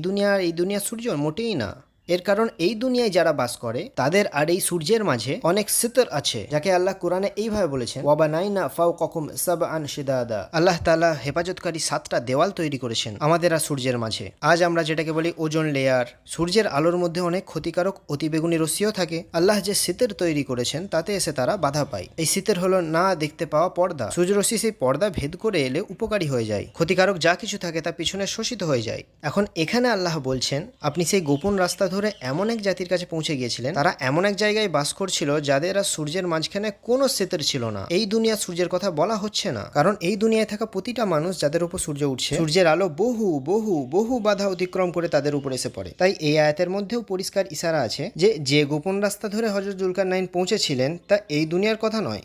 S1: দুনিয়ার সূর্য? মোটেই না। এর কারণ এই দুনিয়ায় যারা বাস করে তাদের আর এই সূর্যের মাঝে অনেক সিতর আছে, যাকে আল্লাহ কোরআনে এইভাবে বলেছেন, ওয়াবানাইনা ফাওকাকুম সাবআন শিদাদা, আল্লাহ তাআলা হেফাজতকারী 7টা দেওয়াল তৈরি করেছেন আমাদের আর সূর্যের মাঝে। আজ আমরা যেটাকে বলি ওজোন লেয়ার, সূর্যের আলোর মধ্যে অনেক ক্ষতিকারক অতিবেগুনি রশ্মিও থাকে। আল্লাহ যে সিতর তৈরি করেছেন তাতে এসে তারা বাধা পায়। এই সিতর হলো না দেখতে পাওয়া পর্দা, সূর্যরশ্মি সেই পর্দা ভেদ করে এলে উপকারী হয়ে যায়, ক্ষতিকারক যা কিছু থাকে তা পিছনে শোষিত হয়ে যায়। এখন এখানে আল্লাহ বলছেন আপনি সেই গোপন রাস্তা ধরে এমন এক জাতির কাছে পৌঁছে গিয়েছিলেন, তারা এমন এক জায়গায় বাস করছিল যাদের আর সূর্যের মাঝখানে কোনো সেতর ছিল না। এই দুনিয়া সূর্যের কথা বলা হচ্ছে না, কারণ এই দুনিয়ায় থাকা প্রতিটা মানুষ যাদের উপর সূর্য উঠছে, সূর্যের আলো বহু বহু বহু বাধা অতিক্রম করে তাদের উপর এসে পড়ে। তাই এই আয়াতের মধ্যেও পরিষ্কার ইশারা আছে যে যে গোপন রাস্তা ধরে হযরত জুলকারনাইন পৌঁছেছিলেন তা এই দুনিয়ার কথা নয়।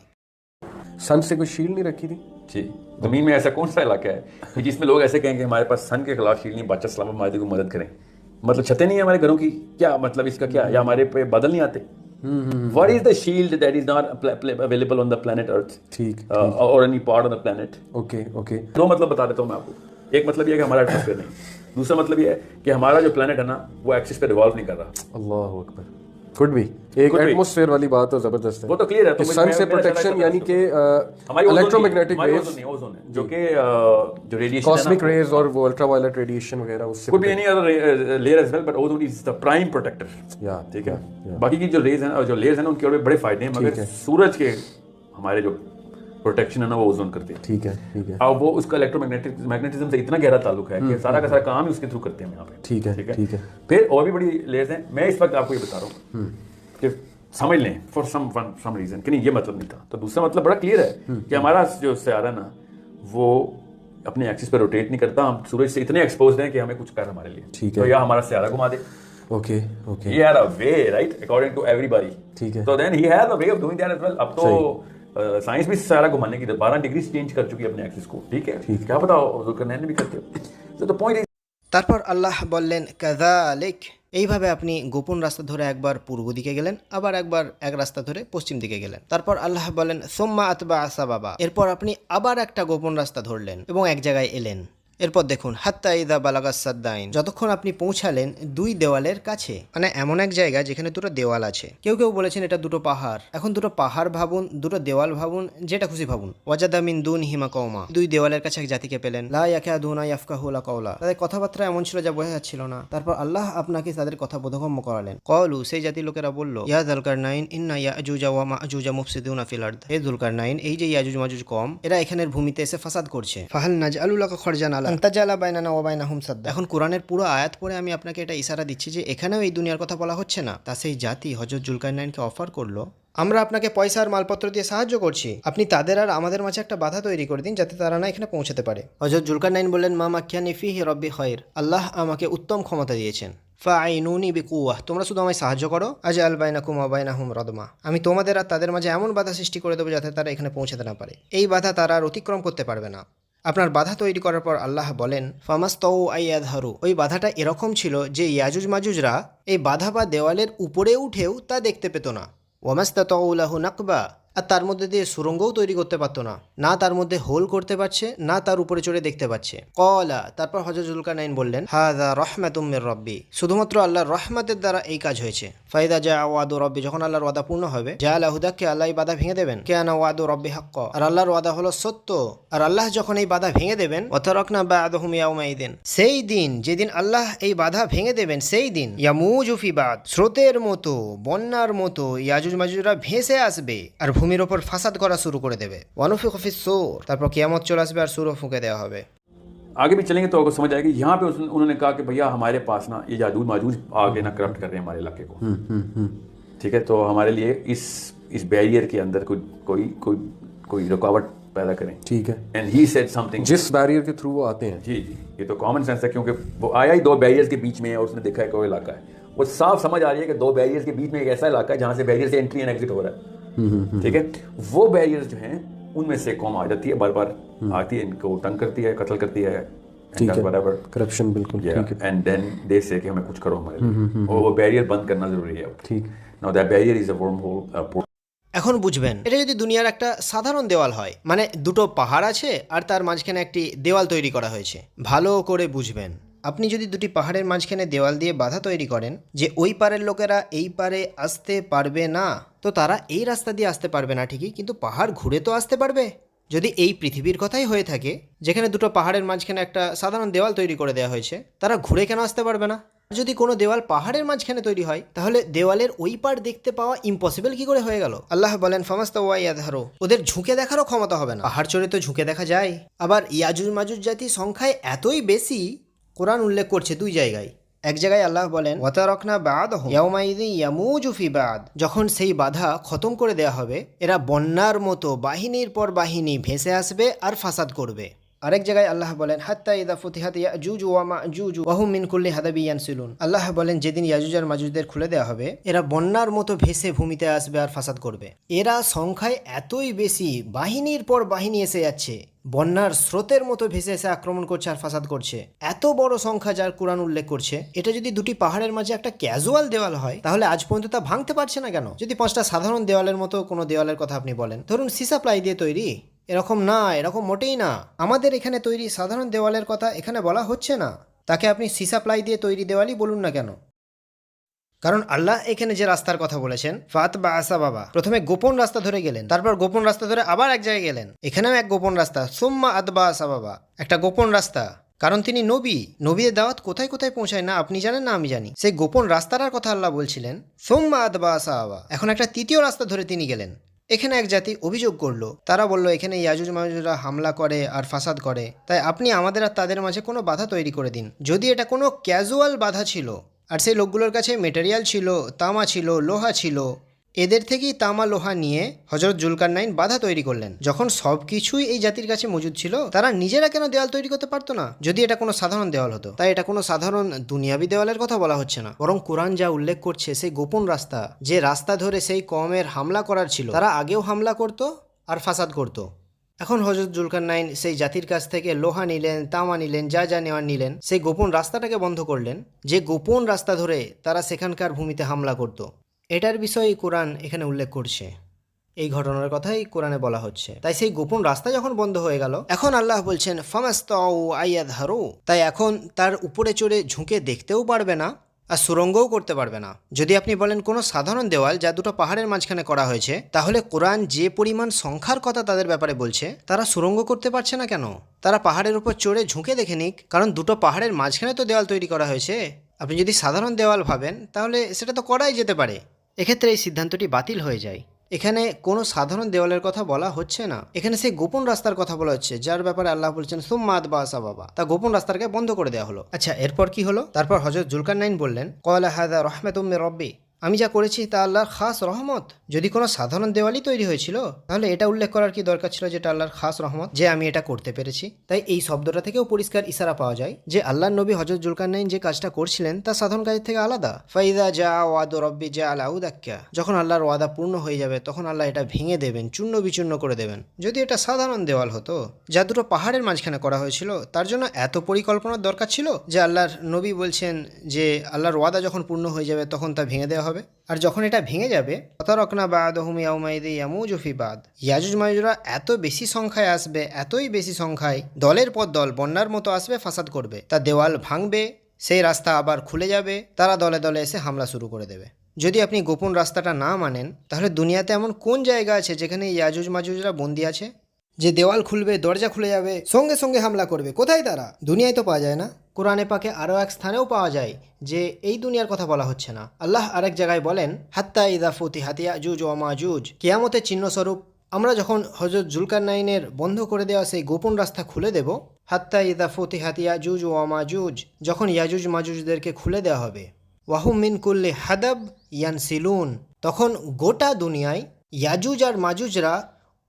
S3: सन से कोई शील्ड नहीं रखी थी?
S2: जी, जमीन में ऐसा कौन सा इलाका है कि जिसमें लोग ऐसे कहें कि हमारे पास सन के खिलाफ शील्ड नहीं, बादशाह सलामत माहिदी को मदद करें? मतलब छतें नहीं है हमारे घरों की क्या? मतलब इसका क्या? या हमारे पे बादल नहीं आते? What is the shield that is not available on the planet Earth?
S3: ठीक
S2: or any part on the planet?
S3: Okay okay
S2: दो मतलब बता देता हूँ मैं आपको। एक मतलब ये है कि हमारा एटमॉस्फेयर नहीं, दूसरा मतलब ये है कि हमारा जो प्लेनेट है ना वो एक्सिस पे रिवॉल्व नहीं कर रहा।
S3: अल्लाह अकबर। कुड भी एक
S2: Could be.
S3: एटमॉस्फेयर वाली बात तो जबरदस्त है।
S2: वो तो क्लियर है।
S3: कि सन से प्रोटेक्शन यानी कि इलेक्ट्रोमैग्नेटिक रेज,
S2: जो कि जो रेडिएशन
S3: कॉस्मिक रेज और वो अल्ट्रावायलेट रेडिएशन वगैरह उससे
S2: could be any other layer as well, but ozone is the prime protector.
S3: या
S2: ठीक है। बाकी की जो रेज हैं और जो लेयर्स हैं ना उनके और भी बड़े फायदे हैं, मगर सूरज के हमारे जो प्रोटेक्शन है ना वो ओजोन करते हैं।
S3: ठीक है
S2: अब वो उसका मैग्नेटिज्म से इतना गहरा ताल्लुक है कि सारा का सारा काम ही उसके थ्रू करते हैं यहाँ पे।
S3: ठीक है
S2: फिर और भी बड़ी लेयर्स हैं, मैं इस वक्त आपको ये बता रहा हूँ कि समझ लें फॉर सम रीजन कि नहीं ये मतलब नहीं था। तो दूसरा मतलब बड़ा क्लियर है कि हमारा जो सियारा ना वो अपने एक्सिस पे रोटेट नहीं करता, हम सूरज से इतने एक्सपोज हैं कि हमें कुछ कर हमारे लिए।
S3: ठीक है।
S2: तो या हमारा सियारा घुमा दे।
S3: Okay okay
S2: He had a way, right, according to everybody.
S3: ठीक है।
S2: So then he has a way of doing that as well. अब तो साइंस भी सारा घुमाने की 12 डिग्री चेंज कर चुकी है अपने एक्सिस को। ठीक है, क्या पता जुल्करनैन ने भी करते हो। So the point is,
S1: তারপর আল্লাহ বললেন কাযালিক, এইভাবে আপনি গোপন রাস্তা ধরে একবার পূর্ব দিকে গেলেন, আবার একবার এক রাস্তা ধরে পশ্চিম দিকে গেলেন। তারপর আল্লাহ বলেন সুম্মা আতবা সাবাবা, এরপর আপনি আবার একটা গোপন রাস্তা ধরলেন এবং এক জায়গায় এলেন। এরপর দেখুন হাত্তা ইদা বালাগাস সাদ্দাইন, যতক্ষণ আপনি পৌঁছালেন দুই দেওয়ালের কাছে, মানে এমন এক জায়গা যেখানে দুটো দেওয়াল আছে। কেউ কেউ বলেছেন এটা দুটো পাহাড়। এখন দুটো পাহাড় ভাবুন, দুটো দেওয়াল ভাবুন, যেটা খুশি ভাবুন। ওয়াজাদা মিন দুনহিমা কওমা, দুই দেওয়ালের কাছে এক জাতিকে পেলেন। লা ইয়াকাদুনা ইয়াফকাহুনা কাওলা, তাদের কথাবার্তা এমন ছিল যা বোঝা যাচ্ছিল না। তারপর আল্লাহ আপনাকে তাদের কথা বোধগম্য করালেন। ক্বালু, সেই জাতির লোকেরা বলল, ইয়া যুলকারনাইন ইন্না ইয়াজুজা ওয়া মা'জুজা মুফসিদুনা ফিল আরদ, হে যুলকারনাইন, এই যে ইয়াজুজ মাজুজ কওম, এরা এখানের ভূমিতে এসে ফাসাদ করছে। ফাহাল নাজআলু লাকা খরজান আলা আনতাজালা বাইনানা ওয়া বাইনাহুম সাদ্দা। এখন কোরআনের পুরো আয়াত পড়ে আমি আপনাকে এটা ইশারা দিচ্ছি যে এখানেও এই দুনিয়ার কথা বলা হচ্ছে না। তা সেই জাতি হযরত জুলকারনাইনকে অফার করলো, আমরা আপনাকে পয়সা আর মালপত্র দিয়ে সাহায্য করছি, আপনি তাদের আর আমাদের মাঝে একটা বাধা তৈরি করে দিন যাতে তারা না এখানে পৌঁছাতে পারে। হযরত জুলকারনাইন বললেন, মা মাক্কানি ফিহি রব্বি খায়র, আল্লাহ আমাকে উত্তম ক্ষমতা দিয়েছেন। ফাআইনুনি বিকুওয়া, তোমরা শুধু আমায় সাহায্য করো। আজআল বাইনাকুম ওয়া বাইনাহুম রাদমা, আমি তোমাদের আর তাদের মাঝে এমন বাধা সৃষ্টি করে দেবো যাতে তারা এখানে পৌঁছাতে না পারে। এই বাধা তারা আর অতিক্রম করতে পারবে না। আপনার বাধা তৈরি করার পর আল্লাহ বলেন ফামাস্তাউ আইয়াযহারু, ওই বাধাটা এরকম ছিল যে ইয়াজুজ মাজুজরা এই বাধা বা দেওয়ালের উপরে উঠেও তা দেখতে পেত না। ওয়ামাস্তাতাউ লাহু নাকবা, আর তার মধ্যে দিয়ে সুরঙ্গও তৈরি করতে পারতো না, না তার মধ্যে হোল করতে পারছে, না তার উপরে চড়ে দেখতে পাচ্ছে। ক্বালা, তারপর হযরত জুলকারনাইন বললেন, হাযা রাহমাতুম মির রাব্বি, শুধুমাত্র আল্লাহর রহমতের দ্বারা এই কাজ হয়েছে। ফাইদা জা ওয়াদু রাব্বি, যখন আল্লাহর ওয়াদা পূর্ণ হবে, জাআলা হুদাকে, আল্লাহ এই বাধা ভেঙে দেবেন। কানা ওয়াদু রাব্বি হাক্ক, আর আল্লাহর ওয়াদা হলো সত্য। আর আল্লাহ যখন এই বাধা ভেঙে দেবেন, ওয়াতারাকনা বা'দাহুম ইয়াউমাইদিন, সেই দিন যেদিন আল্লাহ এই বাধা ভেঙে দেবেন, সেই দিন ইয়ামুজু ফি বাদ, স্রোতের মতো বন্যার মতো ইয়াজুজ মাজুজরা ভেসে আসবে আর ভূমির ওপর ফাসাদ করা শুরু করে দেবে। ওয়ানুফিখু ফিস-সূর, তারপর কিয়ামত চলে আসবে আর সূরও ফুঁকে দেওয়া হবে।
S2: आगे भी चलेंगे तो आपको समझ आएगी। यहाँ पे उन्होंने कहा कि भैया हमारे पास ना ये याजूज माजूज आगे ना करप्ट कर रहे हैं हमारे इलाके को। ठीक है, तो हमारे लिए इस बैरियर के अंदर कोई रुकावट पैदा करें।
S3: ठीक है।
S2: एंड ही सेड समथिंग,
S3: जिस बैरियर के थ्रू वो आते हैं।
S2: जी, ये तो कॉमन सेंस है, क्योंकि वो आया ही 2 बैरियर्स के बीच में है और उसने देखा है कोई इलाका है, वो साफ समझ आ रही है कि 2 बैरियर्स के बीच में एक ऐसा इलाका है जहाँ से बैरियर से एंट्री एंड एग्जिट हो रहा है। ठीक है, वो बैरियर्स जो हैं उनमें से कौम आ जाती है, बार बार आती है, इनको तंग करती है, कत्ल करती है,
S3: ठीक है, करप्शन, बिल्कुल ठीक है।
S2: एंड देन दे से कि हमें कुछ करो हमारे लिए, और वो बैरियर बंद करना जरूरी है।
S3: ठीक।
S2: Now that barrier is a worm hole.
S1: এখন বুঝবেন, এটা যদি দুনিয়ার একটা সাধারণ দেওয়াল হয়, মানে দুটো পাহাড় আছে আর তার মাঝখানে একটি দেওয়াল তৈরি করা হয়েছে, ভালো করে বুঝবেন। আপনি যদি দুটি পাহাড়ের মাঝখানে দেওয়াল দিয়ে বাধা তৈরি করেন যে ওই পারের লোকেরা এই পারে আসতে পারবে না, তো তারা এই রাস্তা দিয়ে আসতে পারবে না ঠিকই, কিন্তু পাহাড় ঘুরে তো আসতে পারবে। যদি এই পৃথিবীর কথাই হয়ে থাকে, যেখানে দুটো পাহাড়ের মাঝখানে একটা সাধারণ দেওয়াল তৈরি করে দেওয়া হয়েছে, তারা ঘুরে কেন আসতে পারবে না? যদি কোনো দেওয়াল পাহাড়ের মাঝখানে তৈরি হয়, তাহলে দেওয়ালের ওই পার দেখতে পাওয়া ইম্পসিবল কি করে হয়ে গেল? আল্লাহ বলেন ফামাস্তাওয়াইয়াযহারু, ওদের ঝুঁকে দেখারও ক্ষমতা হবে না। পাহাড় চড়ে তো ঝুঁকে দেখা যায়। আবার ইয়াজুজ মাজুজ জাতি সংখ্যায় এতই বেশি, কোরআন উল্লেখ করছে 2 জায়গায়। এক জায়গায় আল্লাহ বলেন ওয়াতারাকনা বা'দাহুম ইয়াওমাইযিন ইয়ামুজু ফি বা'দ, যখন সেই বাধা খতম করে দেয়া হবে, এরা বন্যার মতো বাহিনীর পর বাহিনী ভেসে আসবে আর ফাসাদ করবে। আরেক জায়গায় আল্লাহ বলেন হাত্তা ইযা ফুতিহাত ইয়াজুজ ওয়া মাজুজ ওয়া হুম মিন কুল্লি হাদাবি ইয়ানসিলুন, আল্লাহ বলেন যেদিন ইয়াজুজ আর মাজুজদের খুলে দেওয়া হবে, এরা বন্যার মতো ভেসে ভূমিতে আসবে আর ফাসাদ করবে। এরা সংখ্যায় এতই বেশি, বাহিনীর পর বাহিনী এসে যাচ্ছে, বন্যার স্রোতের মতো ভেসে এসে আক্রমণ করছে আর ফাসাদ করছে। এত বড় সংখ্যা যার কোরআন উল্লেখ করছে, এটা যদি দুটি পাহাড়ের মাঝে একটা ক্যাজুয়াল দেওয়াল হয়, তাহলে আজ পর্যন্ত তা ভাঙতে পারছে না কেন? যদি 5টা সাধারণ দেওয়ালের মতো কোনো দেওয়ালের কথা আপনি বলেন, ধরুন সীসা প্লাই দিয়ে তৈরি, এরকম না, এরকম মোটেই না। আমাদের এখানে তৈরি সাধারণ দেওয়ালের কথা এখানে বলা হচ্ছে না, তাকে আপনি সীসা প্লাই দিয়ে তৈরি দেওয়ালই বলুন না কেন। কারণ আল্লাহ এখানে যে রাস্তার কথা বলেছেন, ফাত বা আসা বাবা, প্রথমে গোপন রাস্তা ধরে গেলেন, তারপর গোপন রাস্তা ধরে আবার এক জায়গায় গেলেন, এখানেও এক গোপন রাস্তা, সুম্মা আদবা আসা বাবা, একটা গোপন রাস্তা। কারণ তিনি নবী, নবীর দাওয়াত কোথায় কোথায় পৌঁছায় না আপনি জানেন না আমি জানি, সেই গোপন রাস্তাটার কথা আল্লাহ বলছিলেন, সুম্মা আদবা আসা বাবা। এখন একটা তৃতীয় রাস্তা ধরে তিনি গেলেন। এখানে এক জাতি অভিযোগ করলো, তারা বলল এখানে ইয়াজুজ মাজুজরা হামলা করে আর ফাসাদ করে, তাই আপনি আমাদের আর তাদের মাঝে কোনো বাধা তৈরি করে দিন। যদি এটা কোনো ক্যাজুয়াল বাধা ছিল, আর সেই লোকগুলোর কাছে মেটেরিয়াল ছিল, তামা ছিল, লোহা ছিল, এদের থেকেই তামা লোহা নিয়ে হযরত জুলকারনাইন বাধা তৈরি করলেন। যখন সব কিছুই এই জাতির কাছে মজুদ ছিল, তারা নিজেরা কেন দেওয়াল তৈরি করতে পারতো না? যদি এটা কোনো সাধারণ দেওয়াল হতো। তাই এটা কোনো সাধারণ দুনিয়াবি দেওয়ালের কথা বলা হচ্ছে না, বরং কোরআন যা উল্লেখ করছে সেই গোপন রাস্তা, যে রাস্তা ধরে সেই কওমের হামলা করার ছিল, তারা আগেও হামলা করতো আর ফাসাদ করতো। এখন হযরত জুলকারনাইন সেই জাতির কাছ থেকে লোহা নিলেন, তামা নিলেন, যা যা নেওয়ার নিলেন, সেই গোপন রাস্তাটাকে বন্ধ করলেন, যে গোপন রাস্তা ধরে তারা সেখানকার ভূমিতে হামলা করত। এটার বিষয়ে কোরআন এখানে উল্লেখ করছে, এই ঘটনার কথাই কোরআনে বলা হচ্ছে। তাই সেই গোপন রাস্তা যখন বন্ধ হয়ে গেল, এখন আল্লাহ বলছেন ফামাস্তাউ আইয়াযহারু, তাই এখন তার উপরে চড়ে ঝুঁকে দেখতেও পারবে না আর সুরঙ্গও করতে পারবে না। যদি আপনি বলেন কোনো সাধারণ দেওয়াল যা দুটো পাহাড়ের মাঝখানে করা হয়েছে, তাহলে কোরআন যে পরিমাণ সংখ্যার কথা তাদের ব্যাপারে বলছে, তারা সুরঙ্গ করতে পারছে না কেন? তারা পাহাড়ের উপর চড়ে ঝুঁকে দেখে নিক, কারণ দুটো পাহাড়ের মাঝখানে তো দেওয়াল তৈরি করা হয়েছে। আপনি যদি সাধারণ দেওয়াল ভাবেন, তাহলে সেটা তো করাই যেতে পারে। এক্ষেত্রে এই সিদ্ধান্তটি বাতিল হয়ে যায়। এখানে কোনো সাধারণ দেওয়ালের কথা বলা হচ্ছে না, এখানে সেই গোপন রাস্তার কথা বলা হচ্ছে, যার ব্যাপারে আল্লাহ বলছেন সুম্মা আদবা আসা বাবা, তা গোপন রাস্তাকে বন্ধ করে দেওয়া হলো। আচ্ছা, এরপর কি হলো? তারপর হযরত জুলকারনাইন বললেন ক্বালা হাযা রাহমাতুম মির রাব্বি, আমি যা করেছি তা আল্লাহর খাস রহমত। যদি কোনো সাধারণ দেওয়ালই তৈরি হয়েছিল, তাহলে এটা উল্লেখ করার কি দরকার ছিল যেটা আল্লাহর খাস রহমত, যে আমি এটা করতে পেরেছি? তাই এই শব্দটা থেকেও পরিষ্কার ইশারা পাওয়া যায় যে আল্লাহর নবী হযরত জুলকারনাইন যে কাজটা করছিলেন তা সাধারণ কাজের থেকে আলাদা। ফাইদা জা ওয়াদু রাব্বি জাআলাহু দাক্কা, যখন আল্লাহর ওয়াদা পূর্ণ হয়ে যাবে, তখন আল্লাহ এটা ভেঙে দেবেন, চূর্ণ বিচূর্ণ করে দেবেন। যদি এটা সাধারণ দেওয়াল হতো যা দুটো পাহাড়ের মাঝখানে করা হয়েছিল, তার জন্য এত পরিকল্পনার দরকার ছিল যে আল্লাহর নবী বলছেন যে আল্লাহর ওয়াদা যখন পূর্ণ হয়ে যাবে তখন তা ভেঙে দেওয়া হবে। আর যখন এটা ভেঙে যাবে, ফাতারাকনা বা'দাহুম ইয়াওমাইযিন ইয়ামুজু ফি বা'দ, ইয়াজুজ মাজুজরা এত বেশি সংখ্যায় আসবে, এতই বেশি সংখ্যায়, দলের পর দল বন্যার মতো আসবে, ফাসাদ করবে, তা দেওয়াল ভাঙবে, সেই রাস্তা আবার খুলে যাবে, তারা দলে দলে এসে হামলা শুরু করে দেবে। যদি আপনি গোপন রাস্তাটা না মানেন, তাহলে দুনিয়াতে এমন কোন জায়গা আছে যেখানে ইয়াজুজ মাজুজরা বন্দী আছে, যে দেওয়াল খুলবে, দরজা খুলে যাবে, সঙ্গে সঙ্গে হামলা করবে? কোথায় তারা? দুনিয়ায় তো পাওয়া যায় না। কোরআনে পাকে আরও এক স্থানেও পাওয়া যায় যে এই দুনিয়ার কথা বলা হচ্ছে না। আল্লাহ আরেক জায়গায় বলেন হাত্তা ইযা ফুতিহাত ইয়াজুজ ওয়া মাজুজ, কিয়ামতের চিহ্নস্বরূপ আমরা যখন হযরত জুলকারনাইনের বন্ধ করে দেওয়া সেই গোপন রাস্তা খুলে দেব, হাত্তা ইযা ফুতিহাত ইয়াজুজ ওয়া মাজুজ, যখন ইয়াজুজ মাজুজদেরকে খুলে দেওয়া হবে, ওয়াহুম মিন কুল্লি হাদাব ইয়ানসিলুন, তখন গোটা দুনিয়ায় ইয়াজুজ আর মাজুজরা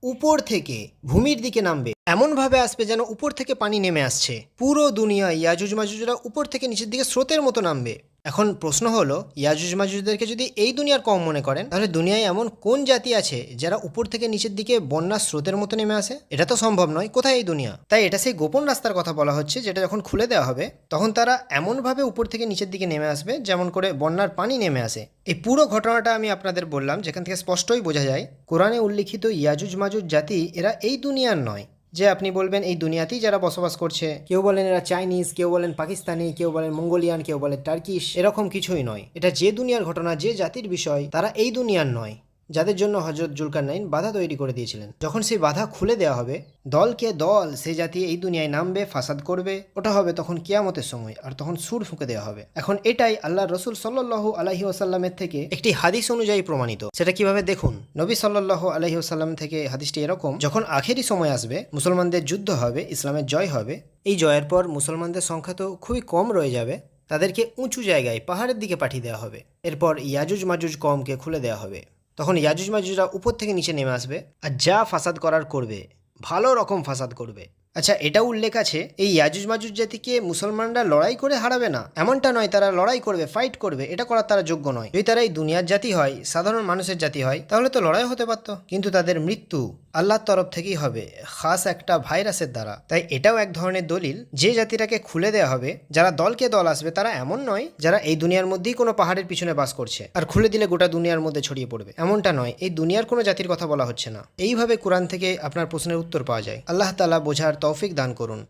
S1: উপর থেকে ভূমির দিকে নামবে, এমনভাবে আসবে যেন উপর থেকে পানি নেমে আসছে। পুরো দুনিয়ায় ইয়াজুজ মাজুজরা উপর থেকে নিচের দিকে স্রোতের মতো নামবে। এখন প্রশ্ন হলো, ইয়াজুজ মাজুজদেরকে যদি এই দুনিয়ার কম মনে করেন, তাহলে দুনিয়ায় এমন কোন জাতি আছে যারা উপর থেকে নিচের দিকে বন্যার স্রোতের মতো নেমে আসে? এটা তো সম্ভব নয়। কোথায় এই দুনিয়া? তাই এটা সেই গোপন রাস্তার কথা বলা হচ্ছে, যেটা যখন খুলে দেওয়া হবে তখন তারা এমনভাবে উপর থেকে নিচের দিকে নেমে আসবে যেমন করে বন্যার পানি নেমে আসে। এই পুরো ঘটনাটা আমি আপনাদের বললাম, যেখান থেকে স্পষ্টই বোঝা যায় কোরআনে উল্লিখিত ইয়াজুজ মাজুজ জাতি এরা এই দুনিয়ার নয়। যে আপনি বলবেন এই দুনিয়াতেই যারা বসবাস করছে, কেউ বলেন এরা চাইনিজ, কেউ বলেন পাকিস্তানি, কেউ বলেন মঙ্গোলিয়ান, কেউ বলেন টার্কিশ, এরকম কিছুই নয়। এটা যে দুনিয়ার ঘটনা, যে জাতির বিষয়, তারা এই দুনিয়ার নয়, যাদের জন্য হযরত জুলকারনাইন বাধা তৈরি করে দিয়েছিলেন। যখন সেই বাধা খুলে দেওয়া হবে, দলকে দল সেই জাতি এই দুনিয়ায় নামবে, ফাসাদ করবে, ওটা হবে তখন কিয়ামতের সময়, আর তখন সুর ফুঁকে দেওয়া হবে। এখন এটাই আল্লাহ রসুল সাল্লাল্লাহু আলাইহি ওয়াসাল্লামের থেকে একটি হাদিস অনুযায়ী প্রমাণিত। সেটা কিভাবে দেখুন। নবী সাল্লাল্লাহু আলাইহি ওয়াসাল্লাম থেকে হাদিসটি এরকম, যখন আখেরি সময় আসবে, মুসলমানদের যুদ্ধ হবে, ইসলামের জয় হবে, এই জয়ের পর মুসলমানদের সংখ্যা তো খুবই কম রয়ে যাবে, তাদেরকে উঁচু জায়গায় পাহাড়ের দিকে পাঠিয়ে দেওয়া হবে। এরপর ইয়াজুজ মাজুজ কওমকে খুলে দেওয়া হবে। তখন ইয়াজুজ মাজুজরা উপর থেকে নিচে নেমে আসবে, আর যা ফাসাদ করার করবে, ভালো রকম ফাসাদ করবে। আচ্ছা, এটাও উল্লেখ আছে এই ইয়াজুজ মাজুজ জাতিকে মুসলমানরা লড়াই করে হারাবে না, এমনটা নয়। তারা লড়াই করবে, ফাইট করবে, এটা করার তারা যোগ্য নয়। যদি তারা এই দুনিয়ার জাতি হয়, সাধারণ মানুষের জাতি হয়, তাহলে তো লড়াই হতে পারত, কিন্তু তাদের মৃত্যু আল্লাহর তরফ থেকেই হবে, খাস একটা ভাইরাসের দ্বারা। তাই এটাও এক ধরনের দলিল, যে জাতিটাকে খুলে দেওয়া হবে, যারা দলকে দল আসবে, তারা এমন নয় যারা এই দুনিয়ার মধ্যেই কোনো পাহাড়ের পিছনে বাস করছে আর খুলে দিলে গোটা দুনিয়ার মধ্যে ছড়িয়ে পড়বে, এমনটা নয়। এই দুনিয়ার কোনো জাতির কথা বলা হচ্ছে না। এইভাবে কোরআন থেকে আপনার প্রশ্নের উত্তর পাওয়া যায়। আল্লাহ তাআলা বোঝার তৌফিক দান করুন।